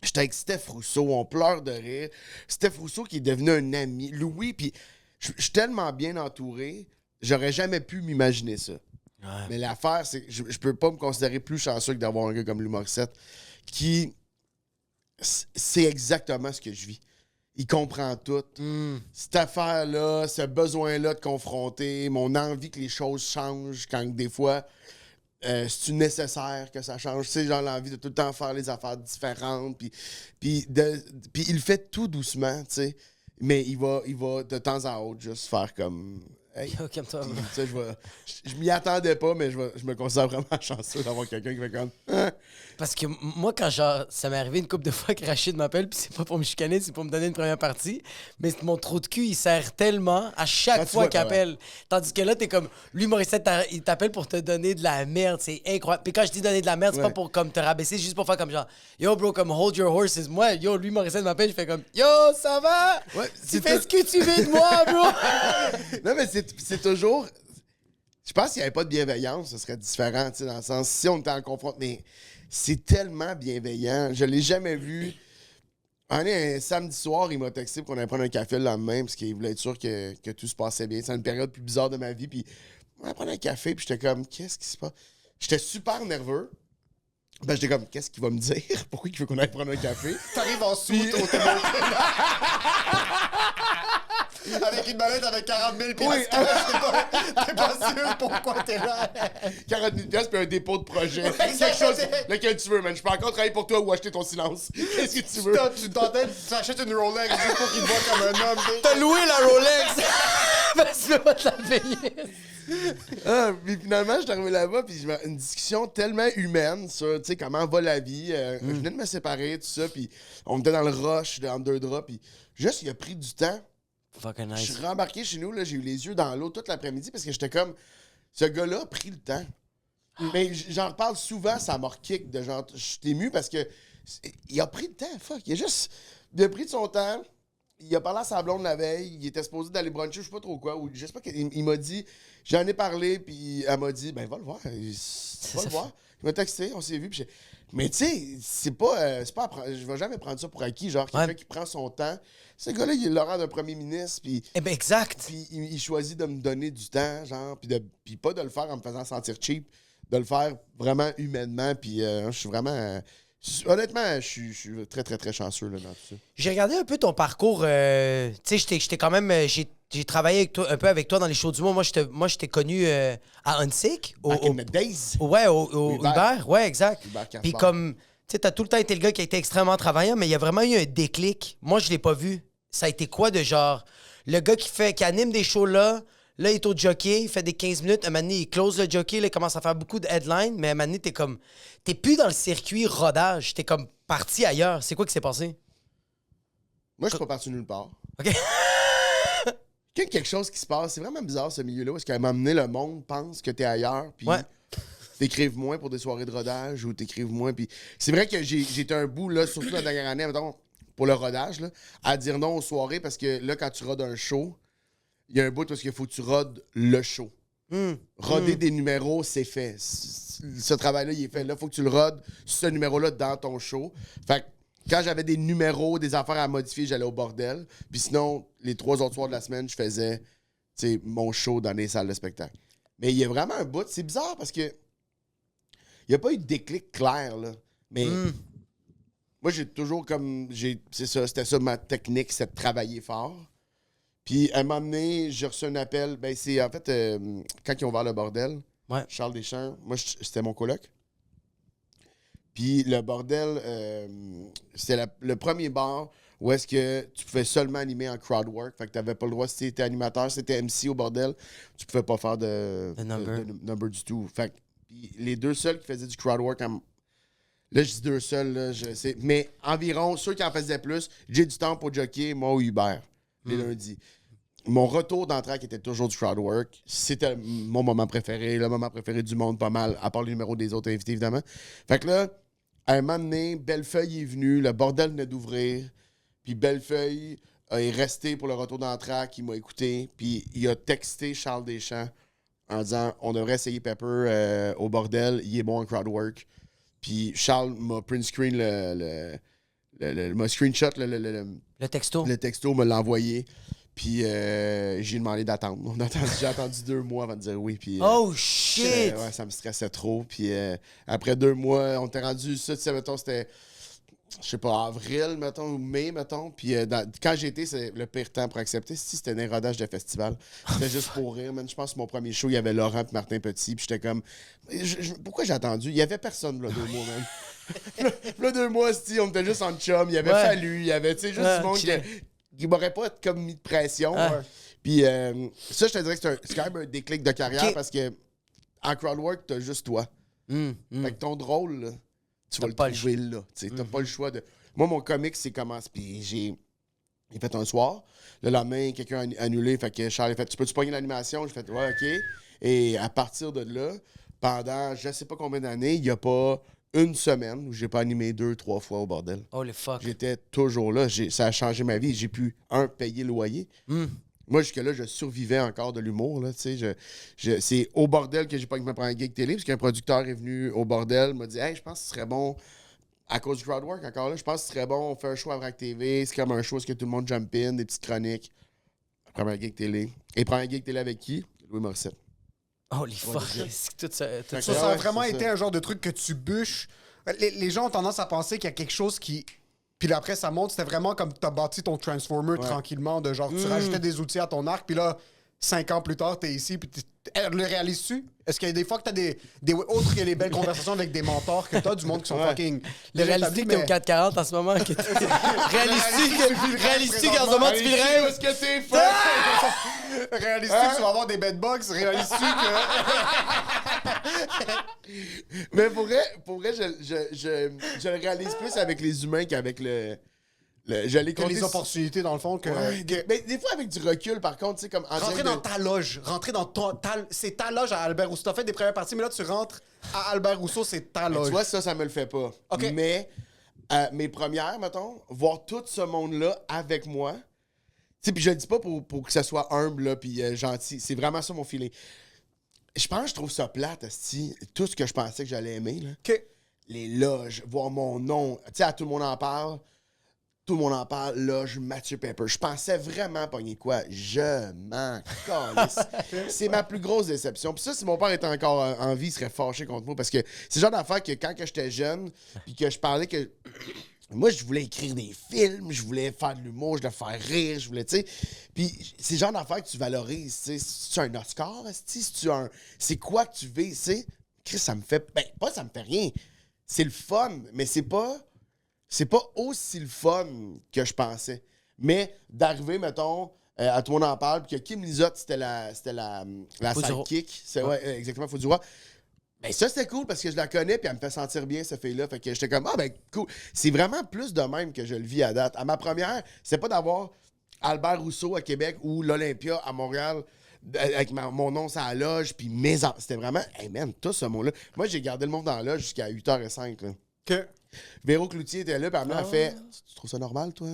J'étais avec Steph Rousseau, on pleure de rire. Steph Rousseau qui est devenu un ami. Louis, puis je suis tellement bien entouré, j'aurais jamais pu m'imaginer ça. Mais l'affaire, c'est que je peux pas me considérer plus chanceux que d'avoir un gars comme Louis Morissette qui... C'est exactement ce que je vis. Il comprend tout. Cette affaire-là, ce besoin-là de confronter, mon envie que les choses changent quand des fois... c'est-tu nécessaire que ça change? Tu sais, genre l'envie de tout le temps faire les affaires différentes. Puis il le fait tout doucement, tu sais. Mais il va de temps en autre juste faire comme... Hey. Yo, calme-toi, bro. Tu sais, je m'y attendais pas, mais je me considère vraiment chanceux d'avoir quelqu'un qui fait comme... Hein? Parce que moi, quand genre, ça m'est arrivé une couple de fois que Rachid m'appelle, puis c'est pas pour me chicaner, c'est pour me donner une première partie. Mais mon trou de cul, il sert tellement à chaque Quand tu fois vois, qu'il appelle. Tandis que là, t'es comme, lui, Morissette, il t'appelle pour te donner de la merde. C'est incroyable. Puis quand je dis donner de la merde, c'est pas pour comme te rabaisser, c'est juste pour faire comme genre, yo, bro, comme hold your horses. Moi, yo, lui, Morissette m'appelle, je fais comme, yo, ça va? Ouais, Tu c'est fais tout- ce que tu veux de moi, bro? Non, mais c'est toujours... Je pense qu'il n'y avait pas de bienveillance, ce serait différent, tu sais, dans le sens... Si on était en confrontation... Mais c'est tellement bienveillant. Je l'ai jamais vu... Un samedi soir, il m'a texté pour qu'on aille prendre un café le lendemain parce qu'il voulait être sûr que tout se passait bien. C'est une période plus bizarre de ma vie. Puis on allait prendre un café, puis j'étais comme, qu'est-ce qui se passe? J'étais super nerveux. Ben, j'étais comme, qu'est-ce qu'il va me dire? Pourquoi il veut qu'on aille prendre un café? T'arrives en soute au avec une mallette avec 40 000 piastres. T'es pas sûr pourquoi t'es là. 40 000 piastres puis un dépôt de projet. Quelque chose, lequel tu veux, man. Je peux encore travailler pour toi ou acheter ton silence. Qu'est-ce que tu veux? Tu t'entends, tu achètes une Rolex juste pour qu'il te voit comme un homme. T'as loué la Rolex! Parce que tu peux pas te la payer. Ah, puis finalement, je suis arrivé là-bas, puis une discussion tellement humaine sur, tu sais, comment va la vie. Je venais de me séparer, tout ça, puis on était dans le rush, dans deux draps, puis juste, il a pris du temps. Fucking Je nice. suis rembarqué chez nous, là, j'ai eu les yeux dans l'eau toute l'après-midi, parce que j'étais comme, ce gars-là a pris le temps. Mais j'en reparle souvent, ça m'a kick de genre, je suis ému parce que il a pris le temps, fuck. Il a pris de son temps. Il a parlé à sa blonde la veille. Il était supposé d'aller bruncher, je sais pas trop quoi. Ou je sais pas il m'a dit, j'en ai parlé, puis elle m'a dit, ben va le voir. Va le voir. Il m'a texté, on s'est vu. Puis mais tu sais, c'est pas je vais jamais prendre ça pour acquis. Genre, quelqu'un qui prend son temps. Ce gars-là, il est l'horaire d'un premier ministre. Puis Eh ben, exact. puis il choisit de me donner du temps, genre, puis pas de le faire en me faisant sentir cheap, de le faire vraiment humainement. Puis je suis vraiment. Honnêtement, je suis très, très, très chanceux là, dans tout ça. J'ai regardé un peu ton parcours. Tu sais, j'étais quand même. J'ai travaillé avec toi, un peu avec toi dans les shows du monde. Moi, j'étais connu à Huntsic. Back in the days. Ouais, au Uber. Uber. Ouais, exact. Uber Casbah. Puis comme. Tu sais, t'as tout le temps été le gars qui a été extrêmement travaillant, mais il y a vraiment eu un déclic. Moi, je l'ai pas vu. Ça a été quoi de genre. Le gars qui anime des shows là. Là, il est au jockey, il fait des 15 minutes. Un moment donné, il close le jockey, là, il commence à faire beaucoup de headlines. Mais à un moment donné, t'es plus dans le circuit rodage. T'es comme parti ailleurs. C'est quoi qui s'est passé? Moi, je suis pas parti nulle part. OK. Quand il y a quelque chose qui se passe, c'est vraiment bizarre ce milieu-là, parce qu'à un moment donné, le monde pense que t'es ailleurs, puis Ouais. t'écrives moins pour des soirées de rodage ou t'écrives moins. Puis c'est vrai que j'ai été un bout, là, surtout la dernière année, mettons, pour le rodage, là, à dire non aux soirées, parce que là, quand tu rodes un show, il y a un bout parce qu'il faut que tu rodes le show. Roder des numéros, c'est fait. Ce travail-là, il est fait. Là, il faut que tu le rodes, ce numéro-là, dans ton show. Fait que quand j'avais des numéros, des affaires à modifier, j'allais au bordel. Puis sinon, les 3 autres soirs de la semaine, je faisais mon show dans les salles de spectacle. Mais il y a vraiment un bout. C'est bizarre parce que il n'y a pas eu de déclic clair, là. Mais moi, j'ai toujours comme... C'était ça ma technique, c'est de travailler fort. Puis à un moment donné, j'ai reçu un appel. Ben, c'est en fait, quand ils ont ouvert le bordel, Ouais. Charles Deschamps, moi, c'était mon coloc. Puis le bordel, c'était le premier bar où est-ce que tu pouvais seulement animer en crowd work. Fait que tu n'avais pas le droit, si tu étais animateur, si tu étais MC au bordel, tu pouvais pas faire de number du tout. Fait que puis les deux seuls qui faisaient du crowd work, là, je dis deux seuls, là, mais environ, ceux qui en faisaient plus, j'ai du temps pour jockey, moi ou Hubert, les lundis. Mon retour d'entraque était toujours du crowd work. C'était mon moment préféré, le moment préféré du monde, pas mal, à part le numéro des autres invités, évidemment. Fait que là, à un moment donné, Bellefeuille est venu, le bordel venait d'ouvrir, puis Bellefeuille est resté pour le retour d'entraque, il m'a écouté, puis il a texté Charles Deschamps en disant « On devrait essayer Pepper au bordel, il est bon en crowd work. » Puis Charles m'a print screen m'a screenshot Le texto. le texto, me l'a envoyé. Puis j'ai demandé d'attendre. J'ai attendu 2 mois avant de dire oui. Puis, Oh shit! ouais, ça me stressait trop. Puis après 2 mois, on était rendu ça, tu sais, mettons, c'était, je sais pas, avril, mettons, ou mai, mettons. Puis quand j'ai été, c'est le pire temps pour accepter. Si c'était un rodage de festival, c'était juste pour rire, man. Je pense que mon premier show, il y avait Laurent et Martin Petit. Puis j'étais comme, pourquoi j'ai attendu? Il y avait personne, là, 2 mois, man. Là, 2 mois, on était juste en chum. Il avait fallu. Il y avait, tu sais, juste du monde qui m'aurait pas comme mis de pression. Puis ça, je te dirais que c'est quand même un déclic de carrière parce que en crowdwork, t'as juste toi. Fait que ton drôle, là, tu vas le trouver là. T'as pas le choix de... Moi, mon comic, c'est comment... Puis j'ai fait un soir. Le lendemain, quelqu'un a annulé. Fait que Charles a fait, tu peux-tu pogner l'animation? J'ai fait, ouais, OK. Et à partir de là, pendant je sais pas combien d'années, il y a pas une semaine où j'ai pas animé 2-3 fois au bordel. Holy fuck. J'étais toujours là. Ça a changé ma vie. J'ai pu, payer le loyer. Moi, jusque-là, je survivais encore de l'humour. Là, c'est au bordel que j'ai pas ma gig télé, parce qu'un producteur est venu au bordel, m'a dit « Hey, je pense que ce serait bon, à cause du crowdwork encore là, je pense que ce serait bon, on fait un show à Vrac TV, c'est comme un show où que tout le monde jump in, des petites chroniques. » Première gig télé. Et première gig télé avec qui? Louis Morissette. Holy fuck. C'est tout ça. Ça a vraiment été un genre de truc que tu bûches. Les gens ont tendance à penser qu'il y a quelque chose qui... Puis là, après, ça monte. C'était vraiment comme t'as bâti ton Transformer tranquillement, de genre, tu rajoutais des outils à ton arc, puis là, 5 ans plus tard, t'es ici, puis le réalises-tu? Est-ce qu'il y a des fois que t'as des autres que les belles conversations avec des mentors que t'as, du monde qui sont fucking... Le réaliser que t'es au 440 en ce moment. Réalises-tu qu'en ce moment tu vis le rêve? Est-ce que t'es fait? Réalises-tu que tu vas avoir des bedbugs? Réalises-tu que... Mais pour vrai, je le réalise plus avec les humains qu'avec j'allais que les opportunités, dans le fond, que... Mais des fois, avec du recul, par contre, tu sais, comme... Rentrer dans ta loge. Rentrer dans c'est ta loge à Albert Rousseau. T'as fait des premières parties, mais là, tu rentres à Albert Rousseau, c'est ta loge. Tu vois, ça me le fait pas. OK. Mais mes premières, mettons, voir tout ce monde-là avec moi, tu sais, puis je le dis pas pour que ça soit humble, là, puis gentil. C'est vraiment ça, mon feeling. Je pense que je trouve ça plate, asti. Tout ce que je pensais que j'allais aimer, là. OK. Les loges, voir mon nom. Tu sais, tout le monde en parle. Tout le monde en parle, loge Mathieu Pepper. Je pensais vraiment pogner quoi? Je m'en calisse. C'est ma plus grosse déception. Puis ça, si mon père était encore en vie, il serait fâché contre moi. Parce que c'est le genre d'affaire que quand j'étais jeune, puis que je parlais que... Moi, je voulais écrire des films, je voulais faire de l'humour, je voulais faire rire, je voulais, tu sais. Puis c'est le genre d'affaire que tu valorises, tu sais. Si tu as un Oscar, si tu as un... C'est quoi que tu veux, tu sais? Chris, ça me fait... Ben, pas ça me fait rien. C'est le fun, mais c'est pas aussi le fun que je pensais. Mais d'arriver, mettons, à tout le monde en parle, puis que Kim Lizotte, c'était la sidekick. C'est, ouais, exactement, Faux du Roi. Ben ça, c'était cool parce que je la connais puis elle me fait sentir bien, cette fille-là. Fait que j'étais comme, ah ben cool. C'est vraiment plus de même que je le vis à date. À ma première, c'est pas d'avoir Albert Rousseau à Québec ou l'Olympia à Montréal avec mon nom sur la loge puis C'était vraiment, hey man, tout ce monde-là. Moi, j'ai gardé le monde dans la loge jusqu'à 8h05. Là. Que... Véro Cloutier était là puis elle m'a fait, tu trouves ça normal, toi?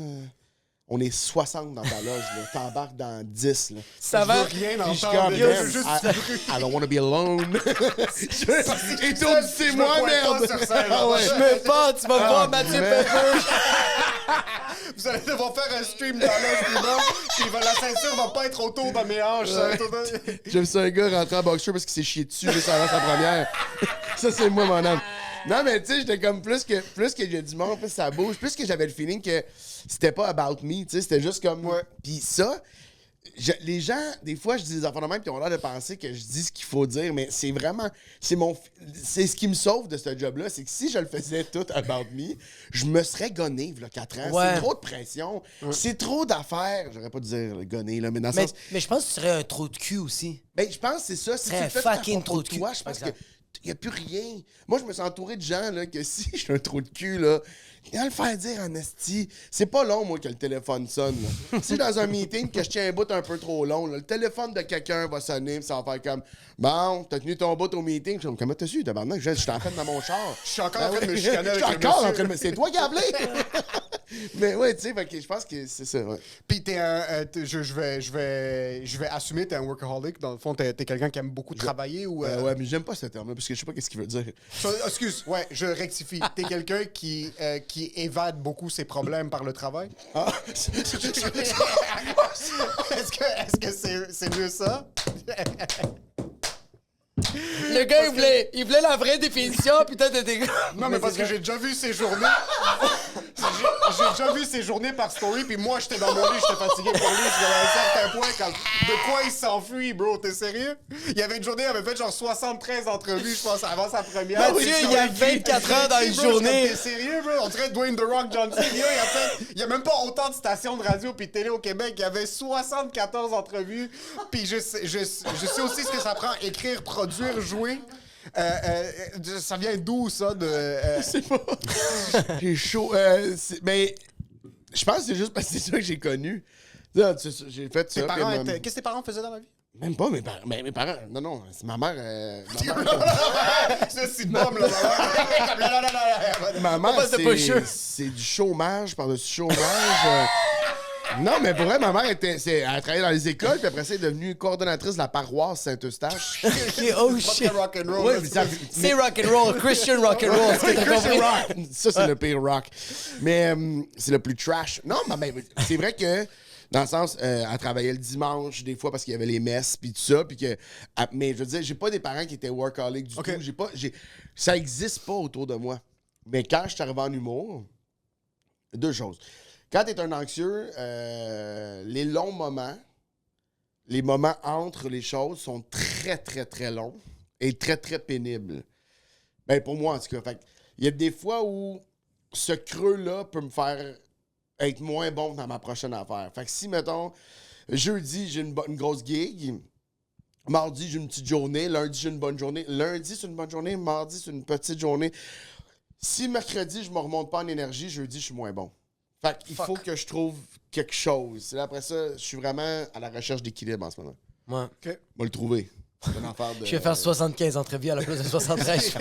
On est 60 dans ta loge, là. T'embarques dans 10, là. Ça va? rien Puis je suis entendre. comme, man, I don't wanna be alone. Et toi, c'est moi, merde. Ah ouais. Je me bats, tu vas voir Mathieu Pepper. Vous allez devoir faire un stream dans l'âge des morts, puis la ceinture va pas être autour de mes hanches. J'ai vu ça un gars rentrer en boxeur parce qu'il s'est chié dessus juste avant sa première. Ça, c'est moi, mon âme. Non, mais tu sais, j'étais comme plus que j'ai du monde, plus ça bouge, plus que j'avais le feeling que c'était pas about me, tu sais, c'était juste comme... Ouais. Puis ça, les gens, des fois, je dis des affaires de même qui ont l'air de penser que je dis ce qu'il faut dire, mais c'est vraiment... C'est ce qui me sauve de ce job-là, c'est que si je le faisais tout about me, je me serais gonné, il y a 4 ans. Ouais. C'est trop de pression, c'est trop d'affaires. J'aurais pas dû dire gonner, là, mais dans le sens... Mais je pense que tu serais un trou de cul aussi. Ben, je pense que c'est ça. Si tu Très le fais fucking de ta trou de faute, cul, toi, je par pense que exemple. il n'y a plus rien. Moi, je me suis entouré de gens là, que si je suis un trou de cul, là, à le faire dire en esti, c'est pas long, moi, que le téléphone sonne. Là. Si dans un meeting que je tiens un bout un peu trop long, là, le téléphone de quelqu'un va sonner, pis ça va faire comme bon, t'as tenu ton bout au meeting. Je suis comme, comment t'as su, tabarnak? Je suis en train dans mon char. Je suis encore en train de me chicaner avec Je suis le encore en monsieur. train de me. C'est toi qui as appelé! Mais ouais, tu sais, fait que je pense que c'est ça, ouais. Puis je vais assumer, t'es un workaholic. Dans le fond, t'es quelqu'un qui aime beaucoup travailler ou... Ouais, mais j'aime pas ce terme-là, parce que je sais pas qu'est-ce qu'il veut dire. Excuse, ouais, je rectifie. T'es quelqu'un qui évade beaucoup ses problèmes par le travail? Ah. Est-ce que c'est mieux ça? Le gars, il voulait la vraie définition, puis toi, t'étais... Non, mais parce que j'ai déjà vu ces journées. J'ai déjà vu ces journées par story, puis moi, j'étais dans mon lit, j'étais fatigué pour lui. J'étais à un certain point, quand, de quoi il s'enfuit, bro? T'es sérieux? Il y avait une journée, il avait fait genre 73 entrevues, je pense, avant sa première. Mathieu, il y a 24 heures dans une journée. T'es sérieux, bro? On dirait Dwayne The Rock Johnson. Il y a même pas autant de stations de radio puis de télé au Québec. Il y avait 74 entrevues, puis je sais aussi ce que ça prend, écrire, produire, jouer. Ça vient d'où, ça? Je sais pas. J'ai chaud. Mais je pense que c'est juste parce que c'est ça que j'ai connu. J'ai fait ça. Qu'est-ce que tes parents faisaient dans la vie? Même pas mes parents. Non, c'est ma mère. C'est une bombe, là. Ma mère, c'est pas sûr. c'est du chômage par-dessus chômage. Non, mais pour vrai, ma mère elle a travaillé dans les écoles, puis après ça, elle est devenue coordonnatrice de la paroisse Saint-Eustache. Oh shit. Rock and roll. Ouais, là, mais ça- C'est rock'n'roll, Christian rock'n'roll. Est-ce que t'as compris? rock. Ça, c'est le pire rock. Mais c'est le plus trash. Non, mais c'est vrai que, dans le sens, elle travaillait le dimanche, des fois, parce qu'il y avait les messes, puis tout ça. Puis que, mais je veux dire, j'ai pas des parents qui étaient workaholics du tout. Ça existe pas autour de moi. Mais quand je suis arrivé en humour, 2 choses. Quand t'es un anxieux, les longs moments, les moments entre les choses sont très, très, très longs et très, très pénibles. Ben, pour moi, en tout cas. Fait il y a des fois où ce creux-là peut me faire être moins bon dans ma prochaine affaire. Fait que si, mettons, jeudi, j'ai une grosse gig, mardi, j'ai une petite journée, lundi, j'ai une bonne journée, lundi, c'est une bonne journée, mardi, c'est une petite journée. Si mercredi, je me remonte pas en énergie, jeudi, je suis moins bon. Fait qu'il faut que je trouve quelque chose. Là, après ça, je suis vraiment à la recherche d'équilibre en ce moment. Ouais. OK. Moi, le trouver. C'est une affaire de... Je vais faire 75 entrevues à la place de 73.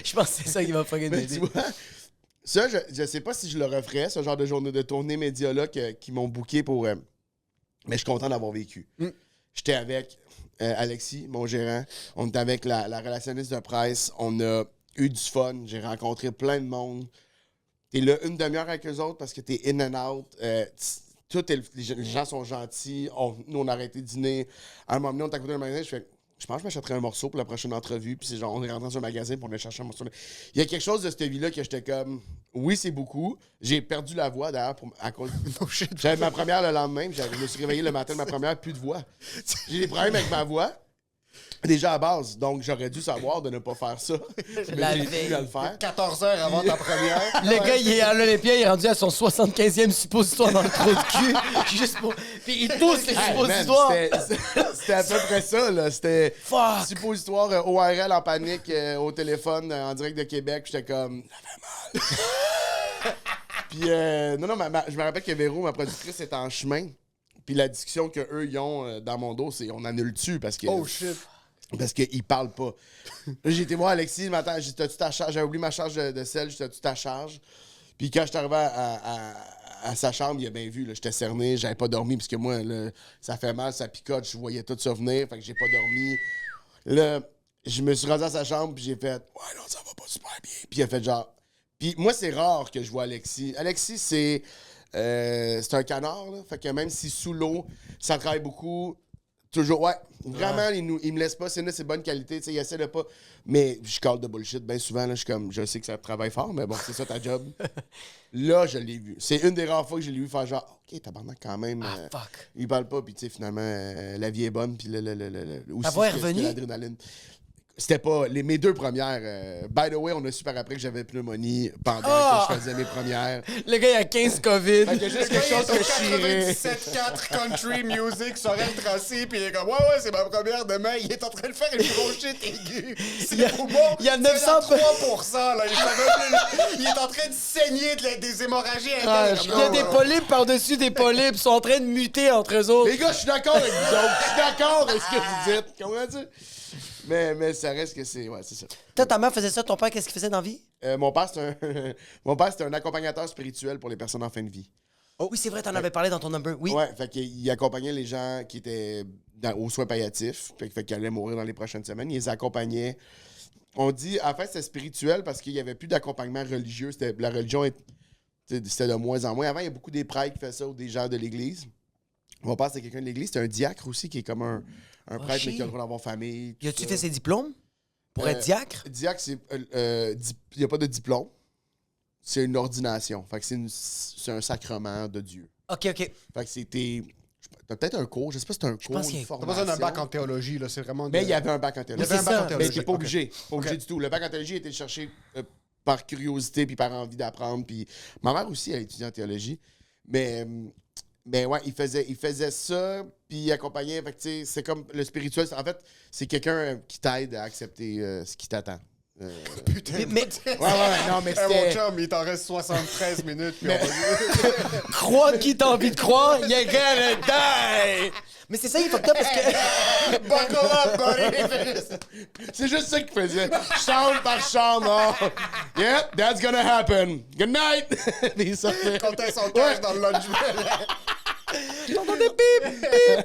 Je pense que c'est ça qui va fucking Mais tu m'aider. vois, ça, je sais pas si je le referais, ce genre de journée de tournée média-là qui m'ont booké pour... mais je suis content d'avoir vécu. J'étais avec Alexis, mon gérant. On était avec la relationniste de presse. On a eu du fun. J'ai rencontré plein de monde. T'es là une demi-heure avec eux autres parce que t'es in and out. Les gens sont gentils. Nous, on a arrêté de dîner. À un moment donné, on est à côté d'un magasin. Je pense que je m'achèterais un morceau pour la prochaine entrevue. Puis c'est genre, on est rentré dans un magasin pour aller chercher un morceau. Il y a quelque chose de cette vie-là que j'étais comme... Oui, c'est beaucoup. J'ai perdu la voix, d'ailleurs, à cause... J'avais ma première le lendemain. Puis je me suis réveillé le matin de ma première, plus de voix. J'ai des problèmes avec ma voix. Déjà à base, donc j'aurais dû savoir de ne pas faire ça. La Mais j'ai veille. dû à le faire. 14 heures avant ta première. Le gars, il est à l'Olympia, il est rendu à son 75e suppositoire dans le trou de cul. Juste pour... Puis il tousse les Hey, man, suppositoires. c'était à peu près ça, là. C'était Fuck. suppositoire ORL en panique au téléphone en direct de Québec. J'étais comme, ça fait mal. Puis, non, je me rappelle que Véro, ma productrice, était en chemin. Puis la discussion qu'eux, ils ont dans mon dos, c'est on annule-tu parce que. Oh shit. Parce qu'ils parlent pas. Là, j'ai été voir Alexis le matin, j'ai dit, t'as-tu ta charge? J'avais oublié ma charge de sel, j'ai dit, t'as-tu ta charge? Puis quand je suis arrivé à sa chambre, il a bien vu, là, j'étais cerné, j'avais pas dormi, parce que moi, là, ça fait mal, ça picote, je voyais tout ça venir, fait que j'ai pas dormi. Là, je me suis rendu à sa chambre, puis j'ai fait, ouais, non, ça va pas super bien. Puis il a fait genre. Puis moi, c'est rare que je vois Alexis. Alexis, c'est un canard, là, fait que même si sous l'eau, ça travaille beaucoup. Toujours, ouais. Vraiment, il me laisse pas. C'est bonne qualité. Tu sais, il essaie de pas. Mais je cale de bullshit bien souvent. Là, je suis comme, je sais que ça travaille fort, mais bon, c'est ça ta job. Là, je l'ai vu. C'est une des rares fois que je l'ai vu faire genre, OK, tabarnak quand même. Fuck. Il parle pas, puis tu sais, finalement, la vie est bonne, puis aussi, Ta voix est c'était revenue? l'adrénaline. C'était pas mes deux premières. By the way, on a su par après que j'avais pneumonie pendant que je faisais mes premières. Le gars, il a 15 COVID. Fait que juste quelque chose que je chierais. 97.4 country music sur le tracé, puis il est comme ouais, c'est ma première demain. Il est en train de faire une bronchite aiguë. Il y a- C'est poumon. il y a c'est 900 à 3%, là. Il est en train de saigner des hémorragies internes. Il y a des polypes par-dessus des polypes. Ils sont en train de muter entre eux autres. Les gars, je suis d'accord avec vous autres. Je suis d'accord avec ce que vous dites. Comment dire? Mais ça reste que c'est. Ouais, c'est ça. Toi, ta mère faisait ça. Ton père, qu'est-ce qu'il faisait dans la vie? Mon père, c'était un accompagnateur spirituel pour les personnes en fin de vie. Oh, oui, c'est vrai, t'en avais parlé dans ton number. Oui. Ouais, fait qu'il accompagnait les gens qui étaient aux soins palliatifs, fait qu'ils allaient mourir dans les prochaines semaines. Il les accompagnait. On dit, en fait, c'était spirituel parce qu'il n'y avait plus d'accompagnement religieux. La religion, c'était de moins en moins. Avant, il y a beaucoup des prêtres qui faisaient ça ou des gens de l'Église. Mon père, c'était quelqu'un de l'Église. C'était un diacre aussi qui est comme un prêtre, mais qui a le droit d'avoir famille. tout Y a-tu ça. fait ses diplômes? Pour être diacre? Diacre, c'est. Il n'y a pas de diplôme. C'est une ordination. Fait que c'est un sacrement de Dieu. OK. Fait que c'était. T'as peut-être un cours, je sais pas si c'est un cours, pense qu'il y une a- T'as pas formation. besoin d'un bac en théologie, là. C'est vraiment. Mais il y avait un bac en théologie. Oui, c'est ça. Mais t'es pas ok. obligé. Pas obligé du tout. Le bac en théologie était cherché par curiosité puis par envie d'apprendre. Puis ma mère aussi a étudié en théologie. Mais ouais, il faisait ça, puis il accompagnait. Fait que, tu sais, c'est comme le spirituel. En fait, c'est quelqu'un qui t'aide à accepter ce qui t'attend. Putain. Mais Non, mais Hey, mon c'était. chum, il t'en reste 73 minutes. Puis on va... crois qui t'as envie de croire, you're gonna die! Mais c'est ça, il est fucked up parce que... Buckle up, buddy! C'est juste ça qu'il faisait. Chambre par chambre. Oh. Yeah, that's gonna happen. Good night. Puis il sortait. Comptait son cash dans le lunch bell. J'entendais bip, bip,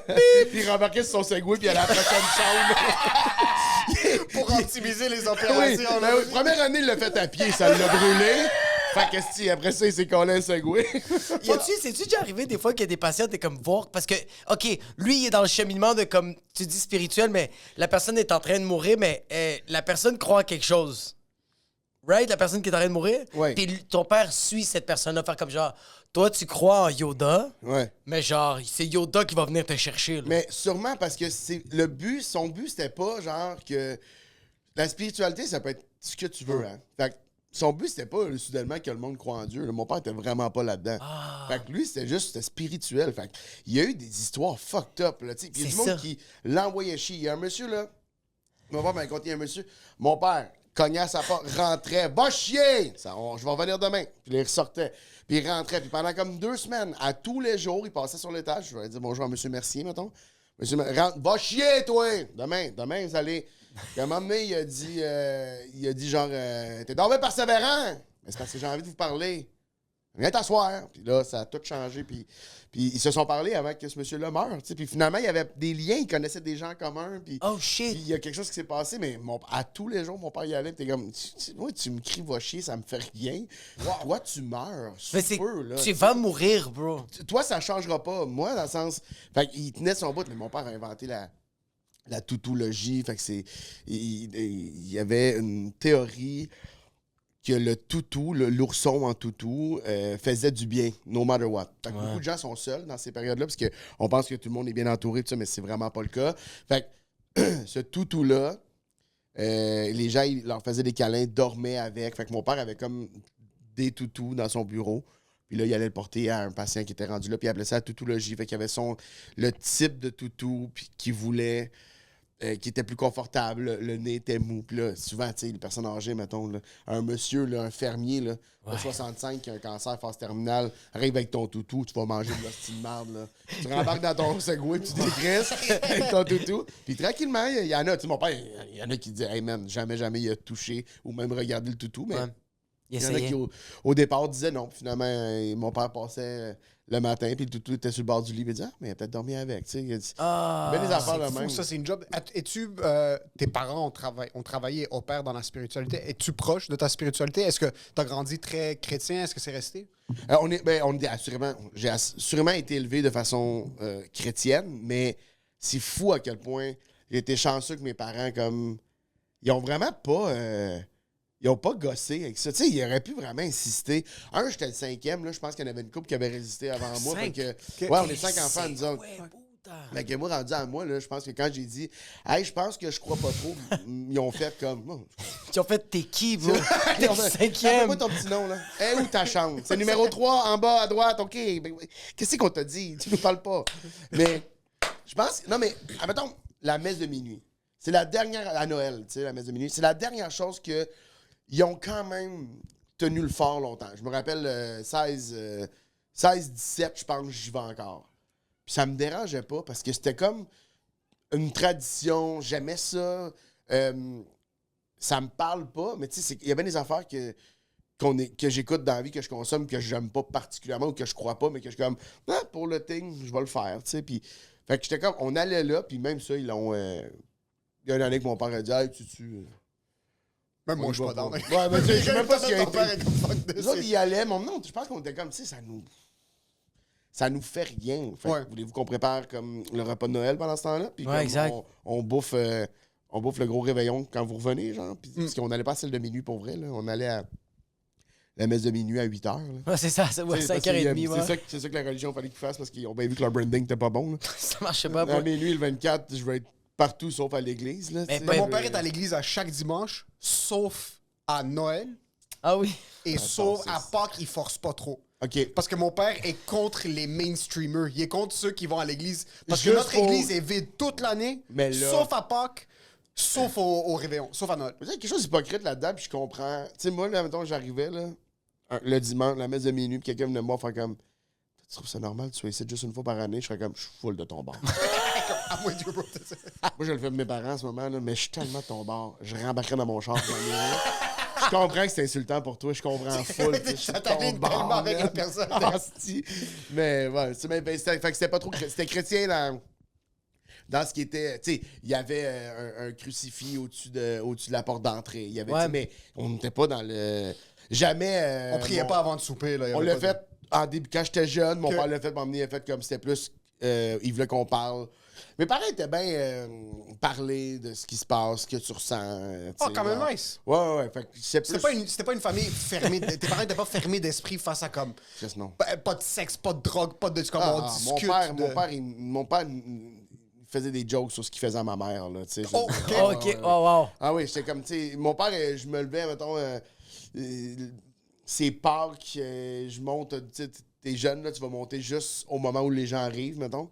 bip! Puis il rembarquait sur son Segway, puis il allait à la prochaine chambre. Pour optimiser les Oui, opérations. ben oui. Première année, il l'a fait à pied, ça l'a brûlé. Fait que si, après ça, il s'est collé un Segway. C'est-tu déjà arrivé des fois qu'il y a des patients, t'es comme voir, parce que, OK, lui, il est dans le cheminement de, comme tu dis, spirituel, mais la personne est en train de mourir, mais la personne croit en quelque chose. Right? La personne qui est en train de mourir? Ouais. Puis ton père suit cette personne-là, faire comme genre, toi, tu crois en Yoda, Ouais. mais genre, c'est Yoda qui va venir te chercher, là. Mais sûrement parce que c'est son but, c'était pas genre que. La spiritualité, ça peut être ce que tu veux, hein. Fait que son but, c'était pas soudainement que le monde croit en Dieu. Là. Mon père était vraiment pas là-dedans. Fait que lui, c'était spirituel. Fait que il y a eu des histoires fucked up, là, tu sais. Puis il y a du C'est ça. monde qui l'envoyait chier. Il y a un monsieur, là. Mon père m'a raconté, il y a un monsieur. Mon père cognait à sa porte, rentrait. Va chier! Je vais revenir demain. Puis il ressortait. Puis il rentrait. Puis pendant comme 2 semaines, à tous les jours, il passait sur l'étage. Je vais dire bonjour à monsieur Mercier, mettons. Monsieur, rentre, va chier, toi! Demain, vous allez. Puis à un moment donné, il a dit genre, t'es donc bien persévérant! Mais c'est parce que j'ai envie de vous parler. Viens t'asseoir. Puis là, ça a tout changé. Puis ils se sont parlé avant que ce monsieur-là meure. Tu sais. Puis finalement, il y avait des liens. Il connaissait des gens communs. Puis Oh, puis shit! il y a quelque chose qui s'est passé. Mais à tous les jours, mon père y allait. Puis t'es comme, moi, tu me cries va chier, ça me fait rien. Toi, tu meurs. Mais Sous peu, là. tu vas mourir, bro. Toi, ça changera pas. Moi, dans le sens. Fait qu'il tenait son bout, mais mon père a inventé la toutologie. Fait que c'est. Il y avait une théorie que le toutou, l'ourson en toutou, faisait du bien, no matter what. Fait que beaucoup de gens sont seuls dans ces périodes-là, parce qu'on pense que tout le monde est bien entouré, tout ça, mais c'est vraiment pas le cas. Fait ce toutou-là, les gens, ils leur faisaient des câlins, dormaient avec. Fait que mon père avait comme des toutous dans son bureau. Puis là, il allait le porter à un patient qui était rendu là, puis il appelait ça toutoulogie. Fait qu'il y avait le type de toutou qu'il voulait, qui était plus confortable, le nez était mou. Puis là, souvent, tu sais, les personnes âgées, mettons, là, un monsieur, là, un fermier, là, de 65 qui a un cancer phase terminale, arrive avec ton toutou, tu vas manger de l'hostie de marde, là. Tu rembarques dans ton Segway, puis tu dégraisses avec ton toutou. Puis tranquillement, il y en a, tu sais, mon père, il y en a qui disent, hey man, jamais il a touché ou même regardé le toutou, mais... Ouais. Il y en a qui, au départ, disaient non. Finalement, mon père passait le matin, puis le toutou était sur le bord du lit, puis il dit mais il a peut-être dormi avec. Tu sais, il a dit, ben, les affaires là même. Ça, c'est une job. Tes parents ont travaillé au père dans la spiritualité. Es-tu proche de ta spiritualité? Est-ce que tu as grandi très chrétien? Est-ce que c'est resté? J'ai assurément été élevé de façon chrétienne, mais c'est fou à quel point j'ai été chanceux que mes parents, comme, ils ont vraiment pas... ils n'ont pas gossé avec ça. Tu sais, ils auraient pu vraiment insister. J'étais le 5e. Là, je pense qu'il y en avait une couple qui avait résisté avant moi. Fait que, ouais, on est 5 enfants, nous autres. Fait que moi, rendu à moi, là, je pense que quand j'ai dit « Hey, je pense que je crois pas trop », ils ont fait comme... Oh, Ils ont fait t'es qui, bro? T'es Ils le ont fait, 5e. Appelle-moi ton petit nom, là. Où ta chambre? C'est numéro 3, en bas, à droite, OK. Ben, qu'est-ce qu'on t'a dit? Tu nous parles pas. Mais, je pense... Non, mais, admettons, la messe de minuit. C'est la dernière... À Noël, tu sais, la messe de minuit. C'est la dernière chose que... Ils ont quand même tenu le fort longtemps. Je me rappelle 16-17, je pense, j'y vais encore. Puis ça me dérangeait pas parce que c'était comme une tradition. J'aimais ça. Ça me parle pas, mais tu sais, il y a bien des affaires que j'écoute dans la vie, que je consomme, que j'aime pas particulièrement ou que je crois pas, mais que je suis comme, pour le thing, je vais le faire, tu sais. Puis, fait que j'étais comme, on allait là, puis même ça, ils l'ont... il y a une année que mon père a dit, hey, tu Même moi, je suis pas dans. Ouais, mais tu sais, je sais même pas ce qu'il y a Ton père est été. comme fuck de Les autres, ils y allaient, mais non, je pense qu'on était comme, tu sais, ça nous fait rien. Fait que voulez-vous qu'on prépare comme le repas de Noël pendant ce temps-là? Puis comme exact. on bouffe le gros réveillon quand vous revenez, genre. Puis parce qu'on n'allait pas à celle de minuit pour vrai, là. On allait à la messe de minuit à 8h. Ouais, c'est ça, ouais, 5h30. Ouais. C'est ça que la religion fallait qu'ils fassent parce qu'ils ont bien vu que leur branding n'était pas bon. Là. Ça marchait pas. À minuit, le 24, je vais être partout sauf à l'église. Là, Mais Mon père est à l'église à chaque dimanche, sauf à Noël Ah oui. et sauf à Pâques, il force pas trop. OK. Parce que mon père est contre les mainstreamers. Il est contre ceux qui vont à l'église. Parce que Juste notre pour- église est vide toute l'année, Mais là- sauf à Pâques, sauf au réveillon, sauf à Noël. Il y a quelque chose d'hypocrite là-dedans, puis je comprends. Tu sais, moi, là, mettons, j'arrivais, là, le dimanche, la messe de minuit, puis quelqu'un venait me voir, faire comme, tu trouves ça normal, tu sois ici juste une fois par année? Je serais comme, je suis full de ton bord. Ah, moi, Dieu, bro, c'est ça. Moi, je le fais de mes parents en ce moment, là, mais je suis tellement de ton bord. Je rembarquerais dans mon char. Je comprends que c'est insultant pour toi, je comprends full. Je suis Ça de t'arrive ton bord, tellement avec man. la personne. Asti. Mais ouais, fait que c'était pas trop. C'était chrétien dans ce qui était. Tu sais, il y avait un crucifix au-dessus de la porte d'entrée. Il y avait, Ouais. tu sais, mais on n'était pas dans le. Jamais. On priait pas avant de souper. Là, il y On avait l'a pas fait en début. Quand j'étais jeune, mon Que- père l'a fait m'emmener, il a fait comme c'était plus. Il voulait qu'on parle. Mes parents étaient bien parler de ce qui se passe, ce que tu ressens. Oh, tu sais, quand même genre. nice. Ouais. Fait que c'est plus. C'était pas une famille fermée. Tes parents n'étaient pas fermés d'esprit face à comme. Yes, non. Pas de sexe, pas de drogue, pas de. Comme on discute. Mon père, il faisait des jokes sur ce qu'il faisait à ma mère, là, tu sais. Oh, ok. Oh, ok. Oh, wow. Ah oui, j'étais comme, tu sais, mon père, je me levais, mettons, c'est Pâques, je monte, tu sais, t'es jeune, là, tu vas monter juste au moment où les gens arrivent, mettons.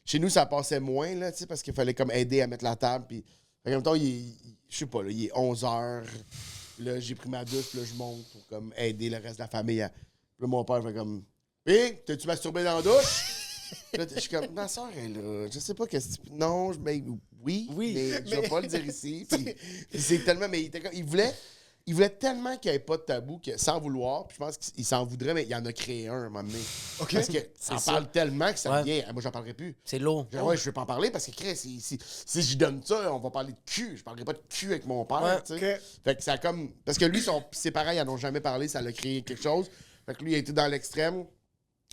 Chez nous, ça passait moins, là, tu sais, parce qu'il fallait comme aider à mettre la table, puis en même temps, je sais pas, là, il est 11h, là, j'ai pris ma douche, puis là, je monte pour comme aider le reste de la famille à... Puis là, mon père fait comme, « Hé, t'as-tu masturbé dans la douche? » Là, je suis comme, ma soeur est là. Je sais pas qu'est-ce que. Non, mais oui, mais je vais pas le dire ici. Puis c'est tellement. Mais il voulait tellement qu'il n'y ait pas de tabou, que, sans vouloir. Puis je pense qu'il s'en voudrait, mais il en a créé un à un moment donné. OK. Parce que ça en parle tellement que ça Ouais. devient. Moi, j'en parlerai plus. C'est lourd. Ouais, je vais pas en parler parce que, Chris, si j'y donne ça, on va parler de cul. Je parlerai pas de cul avec mon père, Ouais, tu sais. ok. Fait que ça a comme. Parce que lui, ses parents, ils en ont jamais parlé, ça l'a créé quelque chose. Fait que lui, il a été dans l'extrême.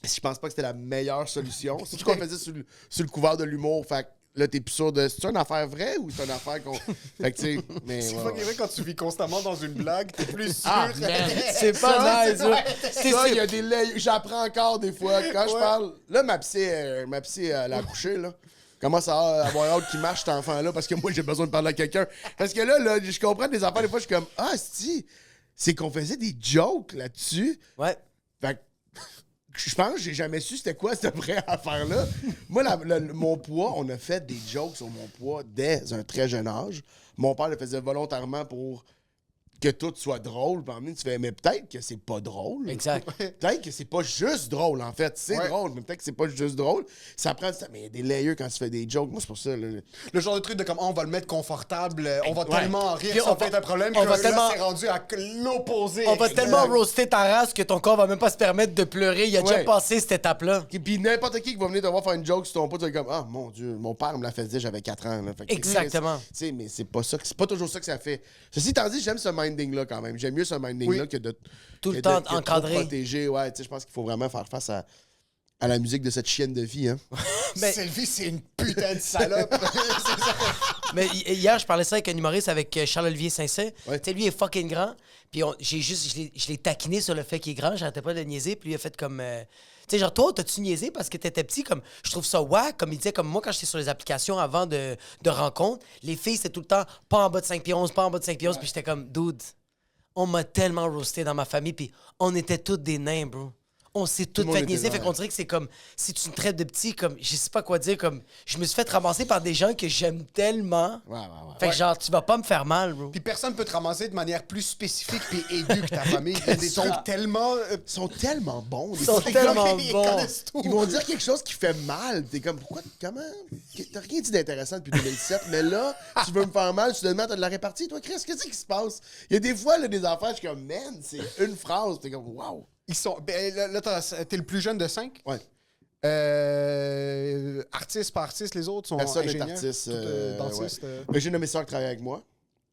Je pense pas que c'était la meilleure solution. C'est tout qu'on faisait sur le couvert de l'humour. Fait que là, t'es plus sûr de. C'est une affaire vraie ou c'est une affaire qu'on. Fait que, tu sais. Mais. C'est ouais, fucking ouais. vrai quand tu vis constamment dans une blague, t'es plus sûr. Ah, man. C'est pas nice, ça. Ça, il y a des J'apprends encore des fois. Quand je parle. Là, ma psy, elle a accouché, là. commence à avoir hâte qu'il marche, cet enfant-là, parce que moi, j'ai besoin de parler à quelqu'un. Parce que là, je comprends des affaires, des fois, je suis comme, ah, c'est qu'on faisait des jokes là-dessus. Ouais. Fait que, je pense que j'ai jamais su c'était quoi cette vraie affaire-là. Moi, mon poids, on a fait des jokes sur mon poids dès un très jeune âge. Mon père le faisait volontairement pour que tout soit drôle. Puis en même temps, tu fais, mais peut-être que c'est pas drôle. Exact. Peut-être que c'est pas juste drôle, en fait. C'est Ouais. drôle, mais peut-être que c'est pas juste drôle. Ça prend ça. Mais il y a des layers quand tu fais des jokes. Moi, c'est pour ça. Là. Le genre de truc de comme, on va le mettre confortable, on va Ouais. tellement en rire, Puis ça on peut va- être un problème, on que va là, tellement- c'est rendu à l'opposé. On va Exact. tellement roaster ta race que ton corps va même pas se permettre de pleurer. Il a déjà Ouais. passé cette étape-là. Et puis n'importe qui va venir te voir faire une joke sur ton poids, tu vas être comme, ah, mon Dieu, mon père me l'a fait dire, j'avais 4 ans. Là. Fait que, Exactement. Tu sais, mais c'est pas ça, c'est pas toujours ça que ça fait. Ceci étant dit, j'aime ce minding-là quand même. J'aime mieux ce minding-là Oui. que de Tout le que temps que de trop encadré. protéger. Ouais, tu sais, je pense qu'il faut vraiment faire face à la musique de cette chienne de vie. Hein. Mais- Sylvie, c'est une putain de salope. C'est ça. Mais hier, je parlais ça avec un humoriste, avec Charles-Olivier Saint-Saint. Ouais. Tu sais, lui, il est fucking grand. Puis je l'ai taquiné sur le fait qu'il est grand. J'arrêtais pas de le niaiser. Puis lui, il a fait comme... tu sais, genre, toi, t'as-tu niaisé parce que t'étais petit? Comme, je trouve ça wack. Comme il disait, comme moi, quand j'étais sur les applications avant de rencontres, les filles, c'était tout le temps pas en bas de 5 pieds 11, pas en bas de 5 pieds 11. Puis j'étais comme, dude, on m'a tellement roasté dans ma famille. Puis on était tous des nains, bro. On s'est tous le monde fait était niaiser. là, Fait qu'on dirait que c'est comme, si tu me traites de petit, comme, je sais pas quoi dire, comme, je me suis fait ramasser par des gens que j'aime tellement. Ouais. Fait que genre, tu vas pas me faire mal, bro. Puis personne peut te ramasser de manière plus spécifique puis aiguë que ta famille. Il y a des trucs tellement... Ils sont tellement bons. Ils sont tellement Ils bons. connaissent tout. Ils vont dire quelque chose qui fait mal. T'es comme, pourquoi, comment? T'as rien dit d'intéressant depuis 2007, mais là, tu veux me faire mal, tu demandes, t'as de la répartie, toi, Chris, qu'est-ce qui se passe? Il y a des fois, là, des affaires, je suis comme, man, c'est une phrase. T'es comme, wow. Ils sont... Ben, là, t'es le plus jeune de 5. Ouais. Artiste par artiste, les autres sont Personne n'est ingénieurs, artiste. tout, dentiste. Ouais. Mais j'ai nommé ça qui travaille avec moi.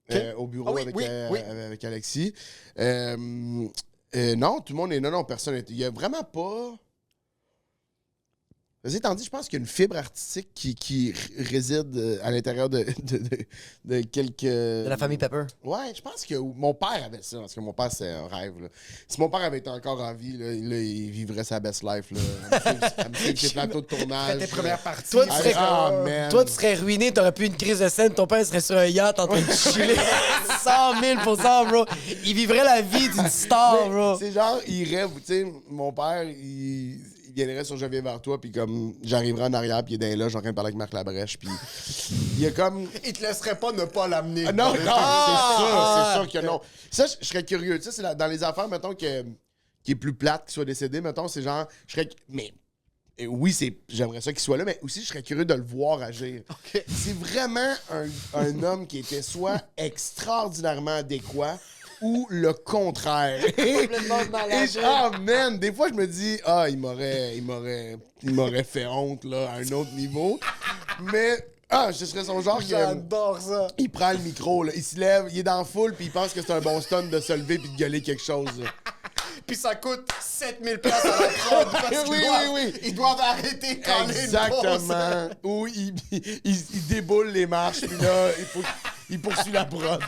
Ok. Au bureau Ah oui, avec, oui, oui. avec Alexis. Non, tout le monde est. Non, personne n'est. Il y a vraiment pas. Ceci étant dit, je pense qu'il y a une fibre artistique qui réside à l'intérieur de quelques. De la famille Pepper. Ouais, je pense que mon père avait ça, parce que mon père, c'est un rêve. Là. Si mon père avait été encore en vie, là, il vivrait sa best life. Là. À me suivre ses plateaux de tournage. Tes premières parties. Toi, tu serais- man. Toi, tu serais ruiné, t'aurais pu une crise de scène, ton père serait sur un yacht en train de chiller. 100 000%, bro. Il vivrait la vie d'une star, bro. C'est genre, il rêve, tu sais, mon père, il viendrait sur Je viens vers toi, puis comme, j'arriverai en arrière, puis il est dans les loges, en train de parler avec Marc Labrèche, puis il y a comme... Il te laisserait pas ne pas l'amener. Ah, non, c'est sûr que ok. non. Ça, je serais curieux, tu sais, c'est dans les affaires, mettons, qui est plus plate, qu'il soit décédé, mettons, c'est genre, je serais... Mais... Oui, j'aimerais ça qu'il soit là, mais aussi, je serais curieux de le voir agir. C'est vraiment un homme qui était soit extraordinairement adéquat ou le contraire. Ah, man! Des fois, je me dis, il m'aurait fait honte, là, à un autre niveau. Mais, ce serait son genre qui... J'adore ça. Il prend le micro, là, il se lève, il est dans la foule, puis il pense que c'est un bon stun de se lever puis de gueuler quelque chose. Là. Puis ça coûte 7000$ à la prod parce qu'ils Oui, doivent, oui. ils doivent arrêter quand Exactement. Ou il déboule les marches, puis là, il poursuit la prod.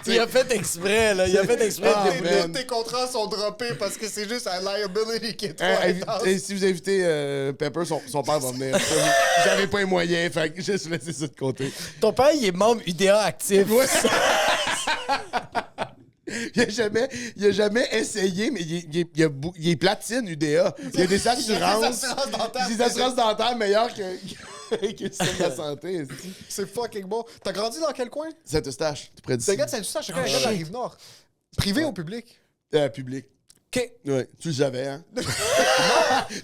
Il a fait exprès, là. Il a fait exprès Ah, de man. Tes contrats sont droppés parce que c'est juste un liability qui est trop intense. Et si vous invitez Pepper, son père va venir. J'avais pas les moyens, fait que juste laisser ça de côté. Ton père, il est membre UDA actif. Ouais. Il a jamais essayé, mais il est platine UDA. Il y a des assurances. Des assurances dentaires meilleures que le système de la santé. C'est fucking bon. T'as grandi dans quel coin? Saint-Eustache, tout près d'ici. C'est un gars de Saint-Eustache, je connais un gars de la Rive-Nord. Privé ou public? Public. OK. Ouais, tu le savais, hein?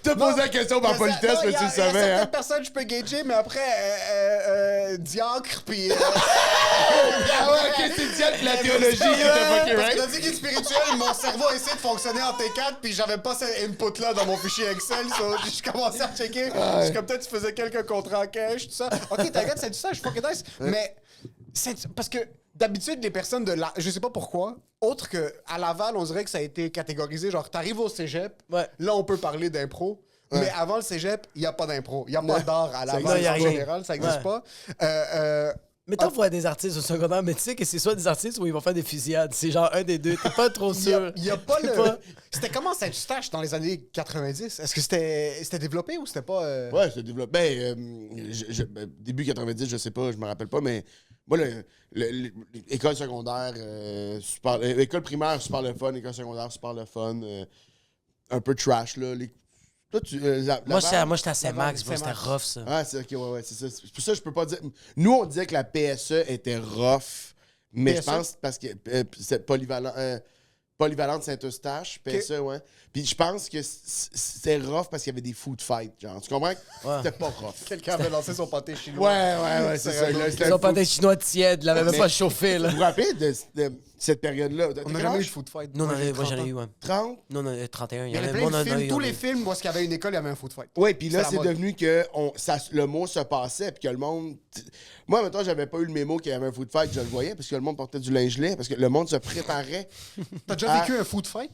T'as posé la question par politesse, mais tu le savais, Il y a hein? certaines personnes, je peux gager, mais après, diacre, puis... Ah ouais, ok, c'est direct la théologie qui t'a fucké, Parce right? que t'as dit qu'il est spirituel, mon cerveau a essayé de fonctionner en T4, puis j'avais pas cet input-là dans mon fichier Excel, so je commençais à checker. Je suis comme peut-être tu faisais quelques contrats en cash, tout ça. Ok, t'as regardé, c'est ça, je fucking nice. Mais, parce que d'habitude, les personnes de là, je sais pas pourquoi, autre que à Laval, on dirait que ça a été catégorisé, genre t'arrives au cégep, Ouais. là on peut parler d'impro. Mais avant le cégep, il n'y a pas d'impro. Il n'y a pas d'art à Non, Laval y a en rien. général, ça n'existe Ouais. pas. Mettons, voir des artistes au secondaire, mais tu sais que c'est soit des artistes ou ils vont faire des fusillades. C'est genre un des deux. T'es pas trop sûr. Il y a pas T'es le. C'était comment Saint-Eustache dans les années 90? Est-ce que c'était développé ou c'était pas. Ouais, c'est développé. Début 90, je sais pas, je me rappelle pas, mais moi, l'école secondaire, école primaire, super le fun, école secondaire, super le fun, un peu trash, là. Toi, Moi, j'étais à Saint-Max, bro. C'était Saint-Max. rough, ça. Ah, c'est ok, ouais, c'est ça. C'est pour ça que je peux pas dire. Nous, on disait que la PSE était rough, mais je PSE? pense parce que c'est polyvalente Saint-Eustache, PSE, ouais. Puis je pense que c'était rough parce qu'il y avait des food fights, genre. Tu comprends? C'était pas rough. Quelqu'un avait lancé son pâté chinois. Ouais, c'est ça. Là, c'était Ils ont un pas food- des chinois tièdes, là, même pas chauffé, là. Vous vous rappelez de cette période-là? On n'a jamais eu de food fight. Non, non, j'ai moi, 30 j'en ai ans. eu, ouais. 30? Non, non, 31. Il y avait plein de films. Tous les films où il y avait une école, il y avait un food fight. Oui, puis là, C'est c'est la mode. devenu que le mot se passait, puis que le monde. Moi, maintenant, j'avais pas eu le mémo qu'il y avait un food fight, je le voyais, parce que le monde portait du lingelet, parce que le monde se préparait. T'as déjà vécu un food fight?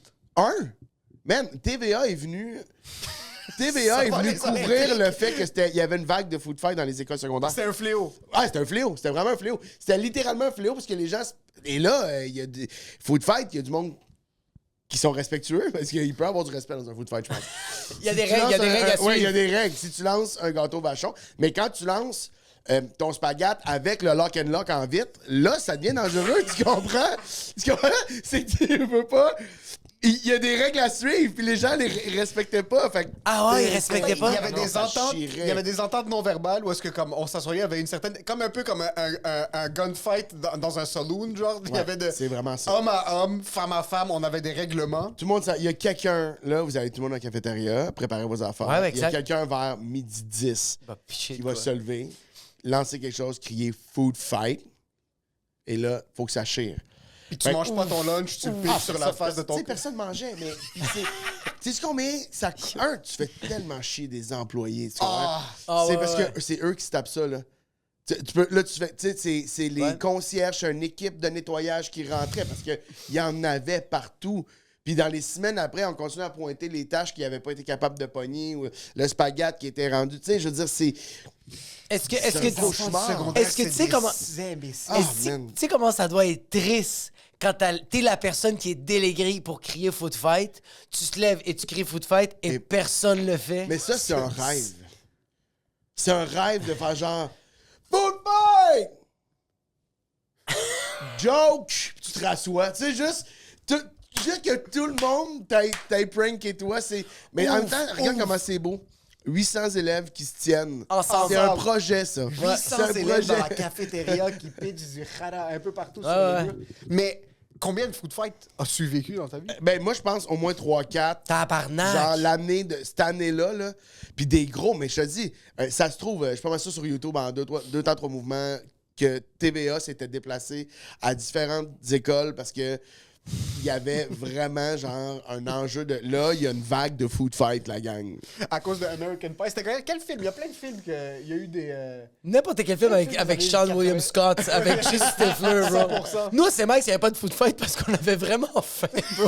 Man, TVA est venu. TVA Ça est va venu les couvrir arrêter. le fait qu'il y avait une vague de food fight dans les écoles secondaires. C'était un fléau. Ah, c'était un fléau. C'était vraiment un fléau. C'était littéralement un fléau parce que les gens. Et là, il y a des. Food fight, il y a du monde qui sont respectueux parce qu'il peut y avoir du respect dans un food fight, je pense. Il y a des Si tu règles, il y a des lances règles à Oui, il y a suivre. des règles. Si tu lances un gâteau vachon, mais quand tu lances ton spaghette avec le lock and lock en vitre, là, ça devient dangereux, tu comprends? Tu comprends? C'est que tu peux pas. Il y a des règles à suivre, puis les gens les respectaient pas. Fait que- Ah ouais, ils respectaient pas? Il y avait Non, des ça ententes. chierait. Il y avait des ententes non verbales où est-ce que comme on s'assoyait, il y avait une certaine, comme un peu comme un gunfight dans un saloon, genre. Il y avait de c'est vraiment ça. homme à homme, femme à femme, on avait des règlements. Tout le monde, il y a quelqu'un, là, vous avez tout le monde dans la cafétéria, préparez vos affaires. Ouais, il y a exact. quelqu'un vers midi 10 Bah, piché qui de va quoi. se lever, lancer quelque chose, crier food fight, et là, faut que ça chire. Puis tu manges pas ton lunch, tu le piques sur la face de ton Tu sais, personne mangeait, mais tu sais combien ça. Tu fais tellement chier des employés. Tu comprends? Ah, C'est ouais, parce ouais. que c'est eux qui se tapent ça, là. Tu sais, c'est les Ouais. concierges, une équipe de nettoyage qui rentrait parce qu'il y en avait partout. Puis dans les semaines après, on continue à pointer les tâches qu'ils n'avaient pas été capables de pogner ou le spaghette qui était rendu. Tu sais, je veux dire, c'est. Est-ce C'est un que cauchemar. Est-ce que tu sais comment. Ah, Est-ce que man. tu sais comment ça doit être triste quand t'es la personne qui est déléguée pour crier food fight, tu te lèves et tu cries food fight et personne le fait. Mais ça, c'est un rêve. C'est un rêve de faire genre. Food fight! Joke! Puis tu te rassois. Tu sais, juste que tout le monde t'aille pranké toi, c'est. Mais en même temps, regarde comment c'est beau. 800 élèves qui se tiennent. Ensemble. C'est un projet, ça. 800 C'est un élèves dans la projet. cafétéria qui pitchent du khara un peu partout sur Ouais, les murs. Mais combien de food fights as-tu vécu dans ta vie? Ben, moi, je pense au moins 3-4. Tabarnak. Genre l'année de cette année-là, là. Puis des gros, mais je te dis, ça se trouve, je pense ça sur YouTube en deux temps, trois mouvements, que TVA s'était déplacé à différentes écoles parce que il y avait vraiment genre un enjeu de. Là, il y a une vague de food fight, la gang. À cause de American Pie. C'était quel film? Il y a plein de films qu'il y a eu des... N'importe quel film avec, film avec des Sean années William 80. Scott, avec Jesse Stifler, bro. 100%. Nous, c'est Max, il n'y avait pas de food fight parce qu'on avait vraiment faim, bro.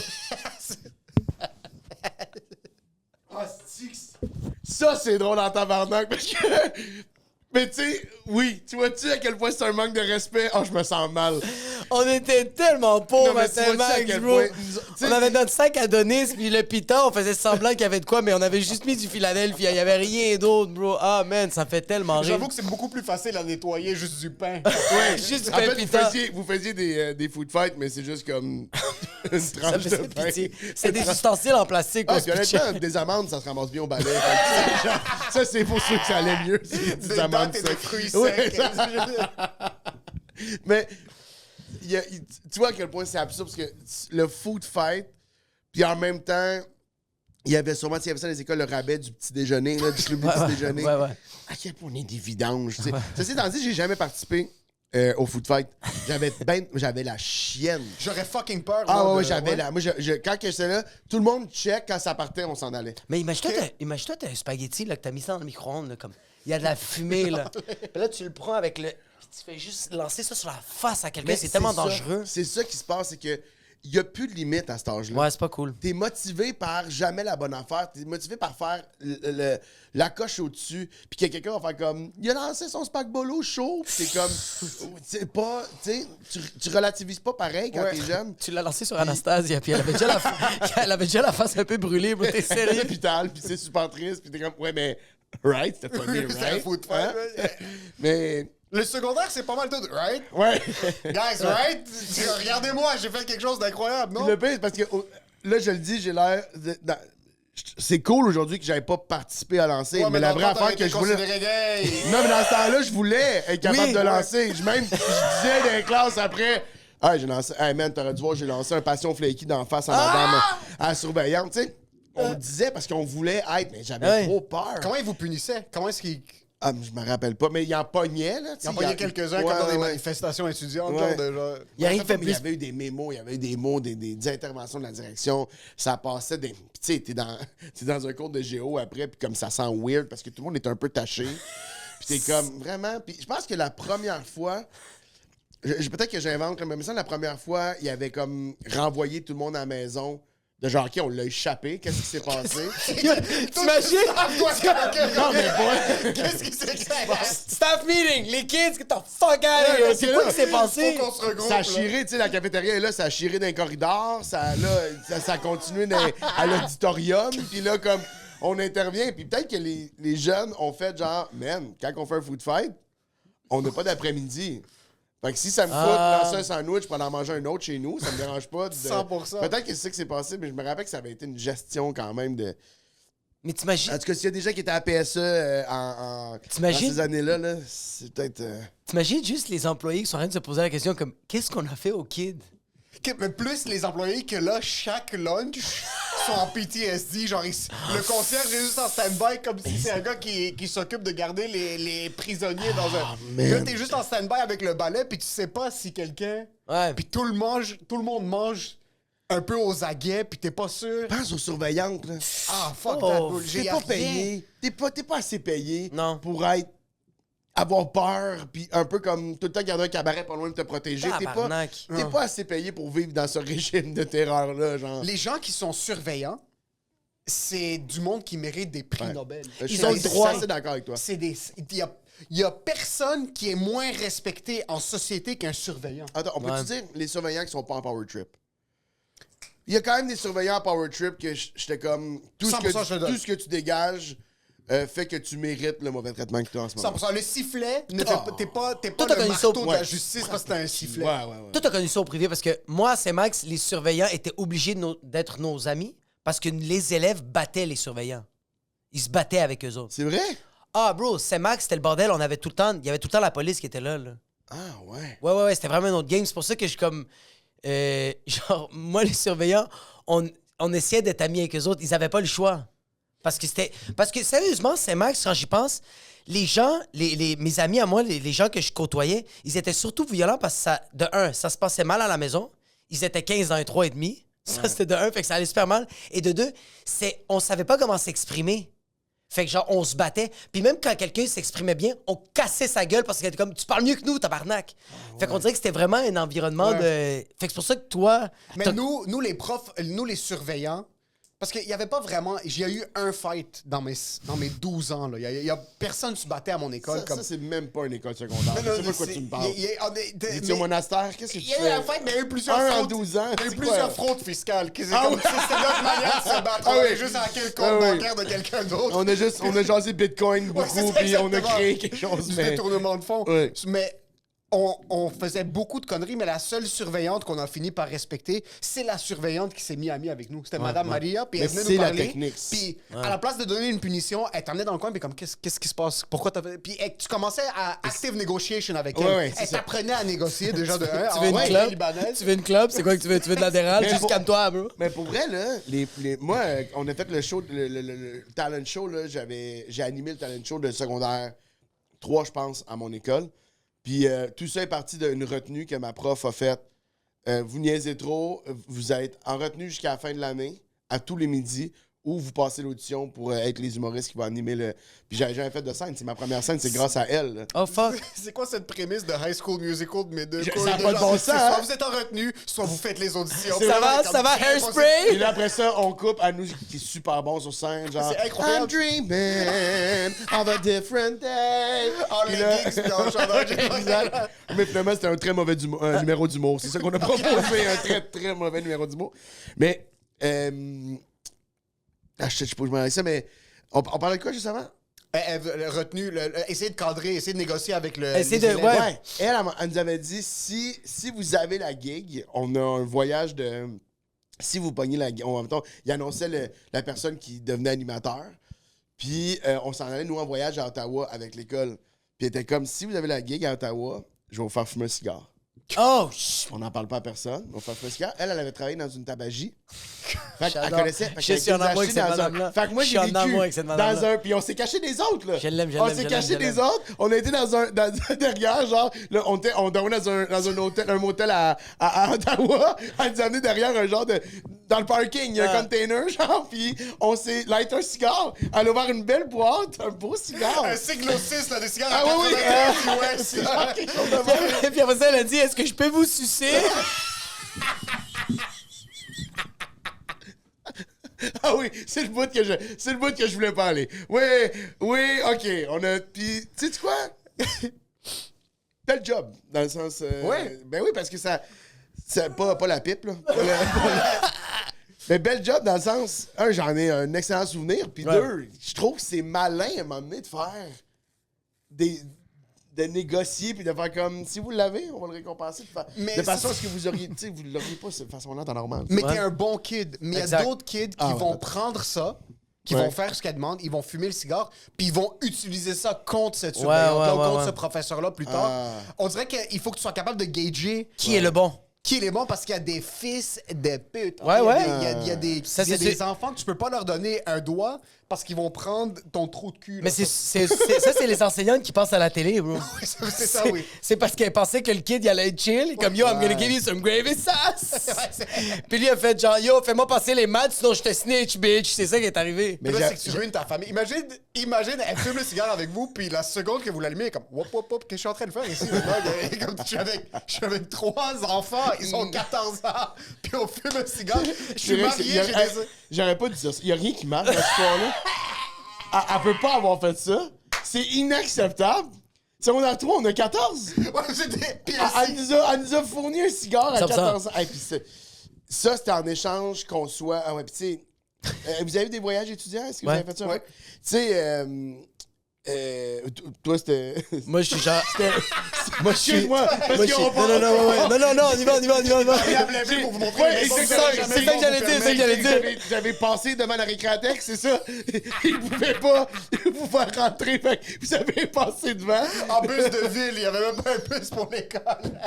Ça, c'est drôle en tabarnak parce que. Mais tu sais, oui, tu vois-tu à quel point c'est un manque de respect? Oh, je me sens mal. On était tellement pauvres Non, mais à tu vois-tu à Saint-Max, quel bro. point nous- tu sais, On avait notre sac Adonis, puis le piton, on faisait semblant qu'il y avait de quoi, mais on avait juste mis du Philadelphia. Il n'y avait rien d'autre, bro. Ah, man, ça fait tellement rire. J'avoue que c'est beaucoup plus facile à nettoyer juste du pain. Ouais, Juste du en pain fait, piton. vous faisiez des food fights, mais c'est juste comme une Ça tranche de faisait pain. pitié. C'est des ustensiles en plastique. Ah, qu'on se puis pitchait. honnêtement, des amandes, ça se ramasse bien au balai. Fait que, tu sais, genre, ça, c'est pour ceux que ça allait mieux. c'est Des Des amandes dates et des secs. fruits Ouais, secs. Mais tu vois à quel point c'est absurde parce que le food fight, puis en même temps, il y avait sûrement, s'il y avait ça dans les écoles, le rabais du petit déjeuner, là, du club du petit déjeuner. ouais, ouais. À quel point on est des vidanges. Tu sais. Ceci étant dit, j'ai jamais participé au food fight. J'avais la chienne. J'aurais fucking peur. Ah moi, ouais, de- j'avais la. Moi, quand que j'étais là, tout le monde check, quand ça partait, on s'en allait. Mais imagine-toi, t'as un spaghetti là, que t'as mis ça dans le micro-ondes, là, comme. Il y a de la fumée, là. Puis là, tu le prends avec le. Puis tu fais juste lancer ça sur la face à quelqu'un. C'est tellement ça. dangereux. C'est ça qui se passe, c'est que il n'y a plus de limite à cet âge-là. Ouais, c'est pas cool. T'es motivé par jamais la bonne affaire. T'es motivé par faire la coche au-dessus. Puis que quelqu'un va faire comme, il a lancé son spag-bolo chaud. Puis t'es comme, c'est pas, tu sais, tu relativises pas pareil quand t'es jeune. Tu l'as lancé sur Anastasia, puis elle avait déjà elle avait déjà la face un peu brûlée, bro. T'es C'est à sérieux? l'hôpital, puis c'est super triste. Puis t'es comme, ouais, mais, right, c'était pas bien, C'est un right? foot Hein? Mais, Le secondaire, c'est pas mal tout, right? ouais. Guys, right? Regardez-moi, j'ai fait quelque chose d'incroyable, non? Le pire, c'est parce que là, je le dis, j'ai l'air. C'est cool aujourd'hui que j'avais pas participé à lancer, mais la vraie affaire que je voulais. Non, mais dans ce temps-là, je voulais être capable de lancer. Je disais dans les classes après. Ah, j'ai lancé. Hey man, t'aurais dû voir, j'ai lancé un passion flaky d'en face à madame, à la surveillante, tu sais. On disait parce qu'on voulait être, mais j'avais trop peur. Comment ils vous punissaient? Comment est-ce qu'ils. Ah, je me rappelle pas, mais il en pognait, là. Ils en pognaient quelques-uns comme dans des manifestations étudiantes, Ouais. genre de genre. Il arrive fait Il y plus. avait eu des mémos, il y avait eu des mots, des interventions de la direction. Ça passait des. Puis tu sais, t'es dans un cours de géo après, puis comme ça sent weird parce que tout le monde est un peu taché. Puis t'es comme vraiment. Puis je pense que la première fois. Peut-être que j'invente, mais ça, la première fois, il avait comme renvoyé tout le monde à la maison. De genre, OK, on l'a échappé. Qu'est-ce qui s'est passé? T'imagines? Non, mais pas. Qu'est-ce qui s'est passé? Staff meeting! Les kids, get the fuck out of here! C'est quoi qui s'est passé? Faut qu'on se regroupe. Ça a là. chiré, tu sais, la cafétéria est là, ça a chiré dans les corridors, ça a continué à l'auditorium, puis là, comme, on intervient, puis peut-être que les jeunes ont fait genre, man, quand on fait un food fight, on n'a pas d'après-midi. Fait que si ça me coûte de lancer un sandwich pour en manger un autre chez nous, ça me dérange pas. 100%. Peut-être que c'est ça qui s'est passé, mais je me rappelle que ça avait été une gestion quand même de... Mais t'imagines? En tout cas, s'il y a des gens qui étaient à PSE dans T'imagines? ces années-là, là, c'est peut-être... T'imagines juste les employés qui sont en train de se poser la question comme qu'est-ce qu'on a fait aux kids? Mais plus les employés que là, chaque lunch sont en PTSD. Genre, le concierge est juste en stand-by comme si c'est un gars qui s'occupe de garder les prisonniers dans un. man. Là, t'es juste en stand-by avec le balai, puis tu sais pas si quelqu'un. Ouais. Puis tout le monde mange un peu aux aguets, puis t'es pas sûr. Pense aux surveillantes, là. Ah, fuck Oh, that, bro. T'es J'ai pas rien. payé. T'es pas assez payé Non. pour avoir peur, puis un peu comme tout le temps garder un cabaret pas loin de te protéger. Tabarnak. T'es pas assez payé pour vivre dans ce régime de terreur-là, genre. Les gens qui sont surveillants, c'est du monde qui mérite des prix Ouais. Nobel. Je ont le suis droit. assez d'accord avec toi. Il y a personne qui est moins respecté en société qu'un surveillant. Attends, on peut-tu Ouais. dire les surveillants qui sont pas en power trip? Il y a quand même des surveillants en power trip que j'étais comme... Tout 100% je te donne. ce que tu dégages fait que tu mérites le mauvais traitement que tu as en ce moment. 100%. Le sifflet, t'es pas Toi, t'as le connu ça, marteau de la ouais. justice parce que t'as un sifflet. Ouais, ouais, ouais. Toi, t'as connu ça au privé parce que moi, à Saint-Max, les surveillants étaient obligés d'être nos amis parce que les élèves battaient les surveillants. Ils se battaient avec eux autres. C'est vrai? Ah, bro, Saint-Max, c'était le bordel. On avait tout le temps, il y avait tout le temps la police qui était là. Ah, ouais. Ouais, c'était vraiment un autre game. C'est pour ça que je suis comme. Genre, moi, les surveillants, on essayait d'être amis avec eux autres. Ils avaient pas le choix. Parce que sérieusement, Saint-Max, quand j'y pense, les gens, mes amis à moi, les gens que je côtoyais, ils étaient surtout violents parce que ça se passait mal à la maison. Ils étaient 15 dans un 3,5. Ça, c'était de un, fait que ça allait super mal. Et de deux, on savait pas comment s'exprimer. Fait que genre, on se battait. Puis même quand quelqu'un s'exprimait bien, on cassait sa gueule parce qu'il était comme, tu parles mieux que nous, tabarnak. Fait qu'on dirait que c'était vraiment un environnement de... Fait que c'est pour ça que toi... Mais nous, les profs, nous, les surveillants, parce qu'il y avait pas vraiment... Il y a eu un fight dans mes 12 ans. Là. Il y a personne se battait à mon école. Ça, c'est même pas une école secondaire. Je sais pas de quoi tu me parles. Es-tu au monastère? Qu'est-ce que tu Il y a eu fais? un fight, mais il y a eu plusieurs Un en fraudes. 12 ans, Il y a eu c'est plusieurs quoi? fraudes fiscales. C'est Ah comme oui. si c'était notre manière de se battre. Ah On oui. est juste à quel compte Ah oui. bancaire de quelqu'un d'autre. On a jasé Bitcoin beaucoup, Ouais, c'est ça, puis on a exactement. créé quelque chose, Du mais... détournement de fonds. Ouais. Mais on faisait beaucoup de conneries, mais la seule surveillante qu'on a fini par respecter, c'est la surveillante qui s'est mise amie avec nous. C'était Madame Maria, puis elle Mais venait c'est nous la parler. technique. Puis à la place de donner une punition, elle t'emmenait dans le coin, puis comme, qu'est-ce qui se passe? Pourquoi t'as fait... Puis tu commençais à active negotiation avec elle. Ouais, c'est Elle ça. t'apprenait à négocier déjà de un. Tu veux une ouais, club? libanaise. Tu veux une club? C'est quoi que tu veux? Tu veux de la déral? Mais Juste pour- calme-toi, bro. Mais pour vrai, là, moi, on a fait le show, le talent show, là, j'ai animé le talent show de secondaire 3, je pense, à mon école. Puis tout ça est parti d'une retenue que ma prof a faite. Vous niaisez trop, vous êtes en retenue jusqu'à la fin de l'année, à tous les midis, ou vous passez l'audition pour être les humoristes qui vont animer le... Puis j'avais jamais fait de scène. C'est ma première scène, c'est grâce à elle. Là. Oh fuck. C'est quoi cette prémisse de High School Musical, mais de Ça quoi a de pas de genre, bon c'est sens, soit hein? vous êtes en retenue, soit vous faites les auditions. Ça va, Hairspray? Et là, après ça, on coupe à nous qui est super bon sur scène. Genre, C'est incroyable. I'm dreaming of a different day. Oh, Puis les là- geeks, puis en chandail. Exact. Mais finalement, c'était un très mauvais numéro d'humour. C'est ça qu'on a proposé, un très, très mauvais numéro d'humour. Mais, je sais pas où je m'en allais ça, mais on parlait de quoi juste avant? Retenue, essayer de cadrer, essayer de négocier avec le. Essayer les de- élèves. ouais. Elle nous avait dit, si vous avez la gig, on a un voyage de... Si vous pognez la gig, en même temps, il annonçait la personne qui devenait animateur. Puis on s'en allait, nous, en voyage à Ottawa avec l'école. Puis elle était comme, si vous avez la gig à Ottawa, je vais vous faire fumer un cigare. Oh, On n'en parle pas à personne. On va faire fumer un cigare. Elle avait travaillé dans une tabagie. Fait qu'elle J'adore. connaissait. Je suis en amour avec cette madame-là. Fait que moi, Je j'ai suis en vécu amour avec cette madame-là. dans un... Puis on s'est caché des autres, là. Je l'aime, je On l'aime, s'est je caché l'aime, je des l'aime. autres. On a été derrière, genre... Là, on dormait dans un hôtel, un motel à Ottawa. Elle nous a amené derrière un genre de... Dans le parking, il y a un container, genre, puis on s'est lighté un cigare. Elle a ouvert une belle boîte, un beau cigare. Un Siglo 6, là, des cigares Ah à oui, 95 US. C'est genre quelque chose de bon. Puis après ça, elle a dit, est-ce que je peux vous sucer? Ah oui, c'est le bout que je voulais pas aller. Oui, OK, on a... Puis, tu sais quoi? Bel job, dans le sens... Ouais. Ben oui, parce que ça... C'est pas la pipe, là. Mais bel job dans le sens... Un, j'en ai un excellent souvenir. Puis Ouais. deux, je trouve que c'est malin à un moment donné de faire de négocier puis de faire comme... Si vous l'avez, on va le récompenser Mais de façon à c'est- ce que vous auriez... Tu sais, vous l'auriez pas de façon-là en normal. Mais Ouais. t'es un bon kid. Mais il y a Exact. d'autres kids qui Ah ouais, vont peut-être. prendre ça, qui Ouais. vont faire ce qu'elle demande, ils vont fumer le cigare, puis ils vont utiliser ça contre cette Ouais, surveillante-là ouais, ou contre ouais. ce professeur-là plus tard. Ah. On dirait qu'il faut que tu sois capable de gager Qui est le bon? qui est bon parce qu'il y a des fils de pute. Ouais, Il y a ouais. des- il y a des, Ça, il y a c'est des sûr. enfants que tu peux pas leur donner un doigt parce qu'ils vont prendre ton trou de cul. là. Mais ça, c'est les enseignantes qui passent à la télé, bro. c'est ça, oui. C'est parce qu'elle pensait que le kid, il allait être chill. Comme, yo, I'm gonna give you some gravy sauce. Puis lui, il a fait genre, yo, fais-moi passer les maths, sinon je te snitch, bitch. C'est ça qui est arrivé. Mais là, j'ai- c'est que tu ruines ta famille. Imagine, elle fume le cigare avec vous, puis la seconde que vous l'allumez, elle est comme, wop, wop, wop, qu'est-ce que je suis en train de faire ici? le dog? Elle est comme, je suis avec 3 enfants, ils ont 14 ans, puis on fume un cigare. Je suis marié, j'ai des... J'aurais pas dit ça. Il y a rien qui marche dans cette histoire-là. Elle peut pas avoir fait ça. C'est inacceptable. Secondaire 3, on a 14. Ouais, j'ai des Elle nous a fourni un cigare à 100%. 14 ans. Et puis ça, c'était en échange qu'on soit... Ah ouais, puis tu sais... vous avez des voyages étudiants? Est-ce que vous Ouais. avez fait ça? Ouais. Tu sais... toi, c'était... Moi, je suis genre. Moi, je suis. Excuse-moi, parce Moi, je qu'ils suis- ont pas... Non, on y va. pour vous montrer Ouais, les c'est maisons ça, que vous avez c'est ça que j'allais dire, c'est ça que j'allais dire. J'avais passé devant la récréatex, c'est ça? Ils pouvaient pas vous faire rentrer, fait que vous avez passé devant. En bus de ville, il y avait même pas un bus pour l'école.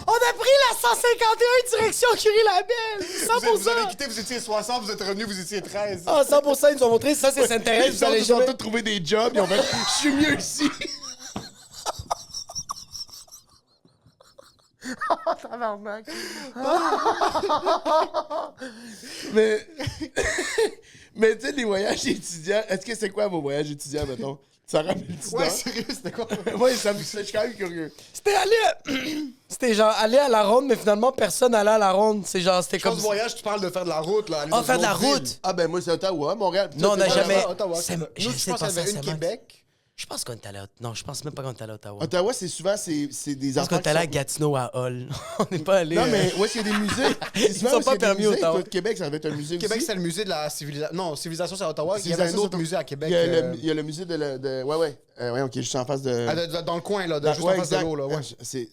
On a pris la 151 direction Curie-Labelle. Vous avez 100%. quitté, vous étiez 60, vous êtes revenu, vous étiez 13. Ah, 100%, ils nous ont montré. Ça, c'est Saint-Thérèse. Vous allez Ils ont jamais. tous trouvé des jobs, ils ont fait « Je suis mieux ici! » Mais, mais tu sais, les voyages étudiants, est-ce que c'est quoi vos voyages étudiants, mettons? Ça ramène le Ouais, sérieux, c'était quoi? Ouais, je suis quand même curieux. C'était aller. C'était genre aller à la ronde, mais finalement, personne allait à la ronde. C'est genre, c'était Je pense comme. que voyage, tu parles de faire de la route, là. aller Ah, dans faire une de la autre ville. route. Ah ben moi, c'est Ottawa, Montréal. Non, on n'a Toi, t'es- jamais. Ottawa. C'est- Nous, j'essaie je de pense qu'il y penser à avait une Saint-Max. Québec. Je pense qu'on est allé à... Non, je pense même pas qu'on est allé à Ottawa. Ottawa, c'est souvent, c'est des Je pense qu'on enfants est allé à Gatineau à Hall. On n'est pas allé. Non, mais où est-ce qu'il y a des musées? C'est souvent sont où est-ce pas qu'il y a des permis au musées. Ottawa. Toi, Québec, ça va être un musée Québec, aussi. c'est le musée de la civilisation. Non, civilisation, c'est à Ottawa. Il y avait un Civilisation, autre c'est- musée à Québec. Il y a le musée de... Ouais, ouais. Ouais, OK, juste en face de... dans le coin, là, juste ouais, en face de exact. l'eau, là. Ouais. C'est...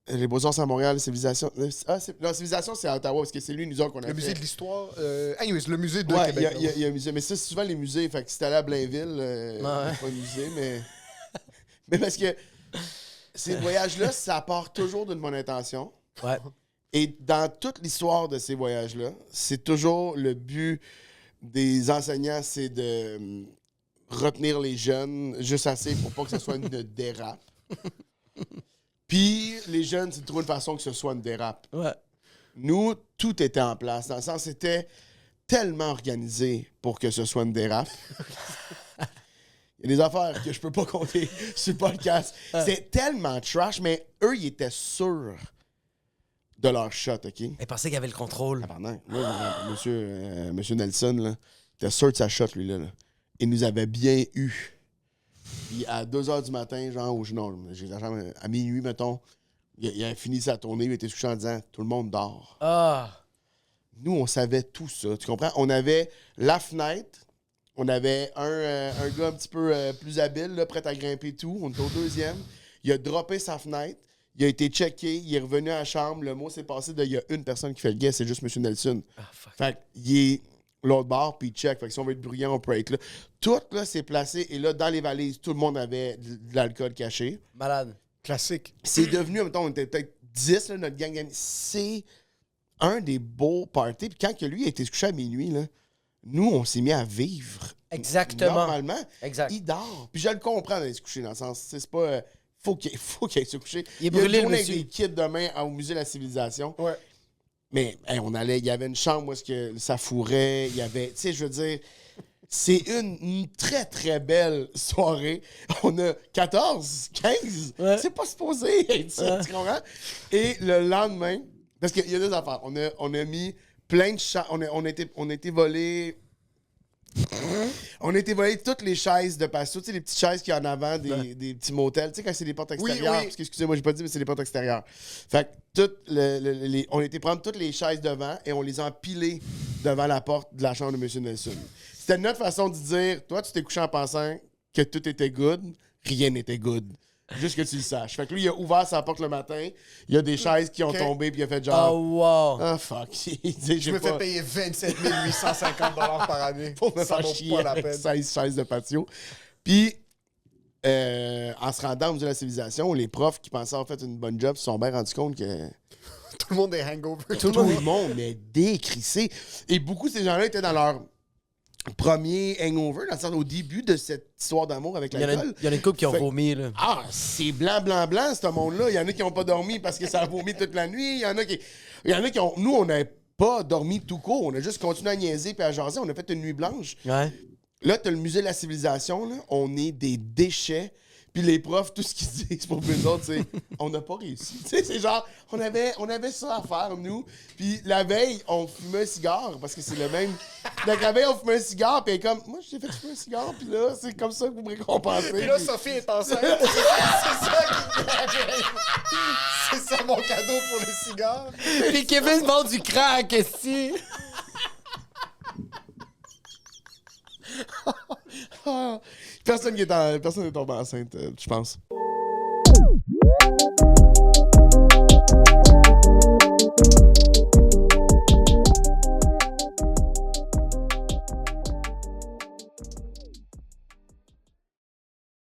Les Beaux-Arts, c'est à Montréal, Civilisation... Non, Civilisation, c'est à Ottawa, parce que c'est lui, nous autres, qu'on a Le musée fait. de l'histoire. Anyways, le musée de Ouais, Québec. il y a un musée. Mais ça, c'est souvent les musées. Fait que si t'allais à Blainville, Ouais. pas un musée, mais... mais parce que ces voyages-là, ça part toujours d'une bonne intention. Ouais. Et dans toute l'histoire de ces voyages-là, c'est toujours le but des enseignants, c'est de retenir les jeunes juste assez pour pas que ce soit une dérape. Puis les jeunes, c'est de trouver une façon que ce soit une dérape. Ouais. Nous, tout était en place. Dans le sens, c'était tellement organisé pour que ce soit une dérape. Il y a des affaires que je peux pas compter sur le podcast. C'est tellement trash, mais eux, ils étaient sûrs de leur shot, OK? Elle pensait qu'il avait le contrôle. Ah, pardon. Moi, monsieur Nelson, là, il était sûr de sa shot, lui-là. Là. Il nous avait bien eu. Puis à 2h du matin, genre, à minuit, mettons, il a fini sa tournée, il était couché en disant « Tout le monde dort. » Nous, on savait tout ça, tu comprends? On avait la fenêtre, on avait un gars un petit peu plus habile, là, prêt à grimper tout. On était au deuxième. Il a droppé sa fenêtre, il a été checké, il est revenu à la chambre. Le mot s'est passé de il y a une personne qui fait le guess, c'est juste M. Nelson. Fait qu'il est l'autre bord, puis il check. Fait que si on veut être bruyant, on peut être là. Tout, là, s'est placé. Et là, dans les valises, tout le monde avait de l'alcool caché. Malade. Classique. C'est devenu, en même temps, on était peut-être 10, là, notre gang. C'est un des beaux parties. Puis quand que lui a été se coucher à minuit, là, nous, on s'est mis à vivre. Exactement. Normalement, exact. il dort. Puis je le comprends d'aller se coucher, dans le sens, c'est pas... faut qu'il aille se coucher. Il est brûlé, a une journée le avec monsieur. des kids demain au Musée de la Civilisation. Ouais. Mais on allait, il y avait une chambre où est-ce que ça fourrait, il y avait, tu sais, je veux dire, c'est une très, très belle soirée. On a 14, 15, c'est pas supposé être ça, tu comprends? Et le lendemain, parce qu'il y a deux affaires, on a mis plein de chaises, on a été volés... On a été volé toutes les chaises de patio, tu sais, les petites chaises qu'il y a en avant des petits motels, tu sais, quand c'est des portes extérieures. Oui. Parce que, excusez-moi, j'ai pas dit, mais c'est des portes extérieures. Fait que on a été prendre toutes les chaises devant et on les a empilées devant la porte de la chambre de M. Nelson. C'était notre façon de dire, toi, tu t'es couché en pensant que tout était good, rien n'était good. Juste que tu le saches. Fait que lui, il a ouvert sa porte le matin, il y a des chaises qui ont tombé, puis il a fait genre... Oh, wow. Ah, fuck. Il dit, Je me fais payer 27 850 $ par année. Pour me Ça faire vaut chier pas la avec peine. 16 chaises de patio. Puis, en se rendant au Musée de la Civilisation, les profs qui pensaient avoir fait une bonne job se sont bien rendus compte que Tout le monde est hangover. tout le monde est décrissé. Et beaucoup de ces gens-là étaient dans leur premier hangover, dans le sens au début de cette histoire d'amour avec Il y l'alcool. en a une couple qui ont Fait- vomi, là. Ah, c'est blanc, blanc, blanc, ce monde-là. Il y en a qui n'ont pas dormi parce que ça a vomi toute la nuit. Il y en a qui ont... Nous, on n'avait pas dormi tout court. On a juste continué à niaiser puis à jaser. On a fait une nuit blanche. Ouais. Là, t'as le musée de la civilisation, là. On est des déchets. Puis les profs, tout ce qu'ils disent pour nous autres, c'est on n'a pas réussi. Tu sais, c'est genre, on avait ça à faire, nous. Puis la veille, on fumait un cigare, parce que c'est le même. Donc la veille, on fumait un cigare, puis elle est comme, moi, j'ai fait fumer un cigare, puis là, c'est comme ça que vous me récompensez. Puis là, Puis- Sophie est enceinte. C'est ça C'est ça mon cadeau pour le cigare. Puis Kevin vend du crack, ici. Ah, personne n'est tombé enceinte, je pense.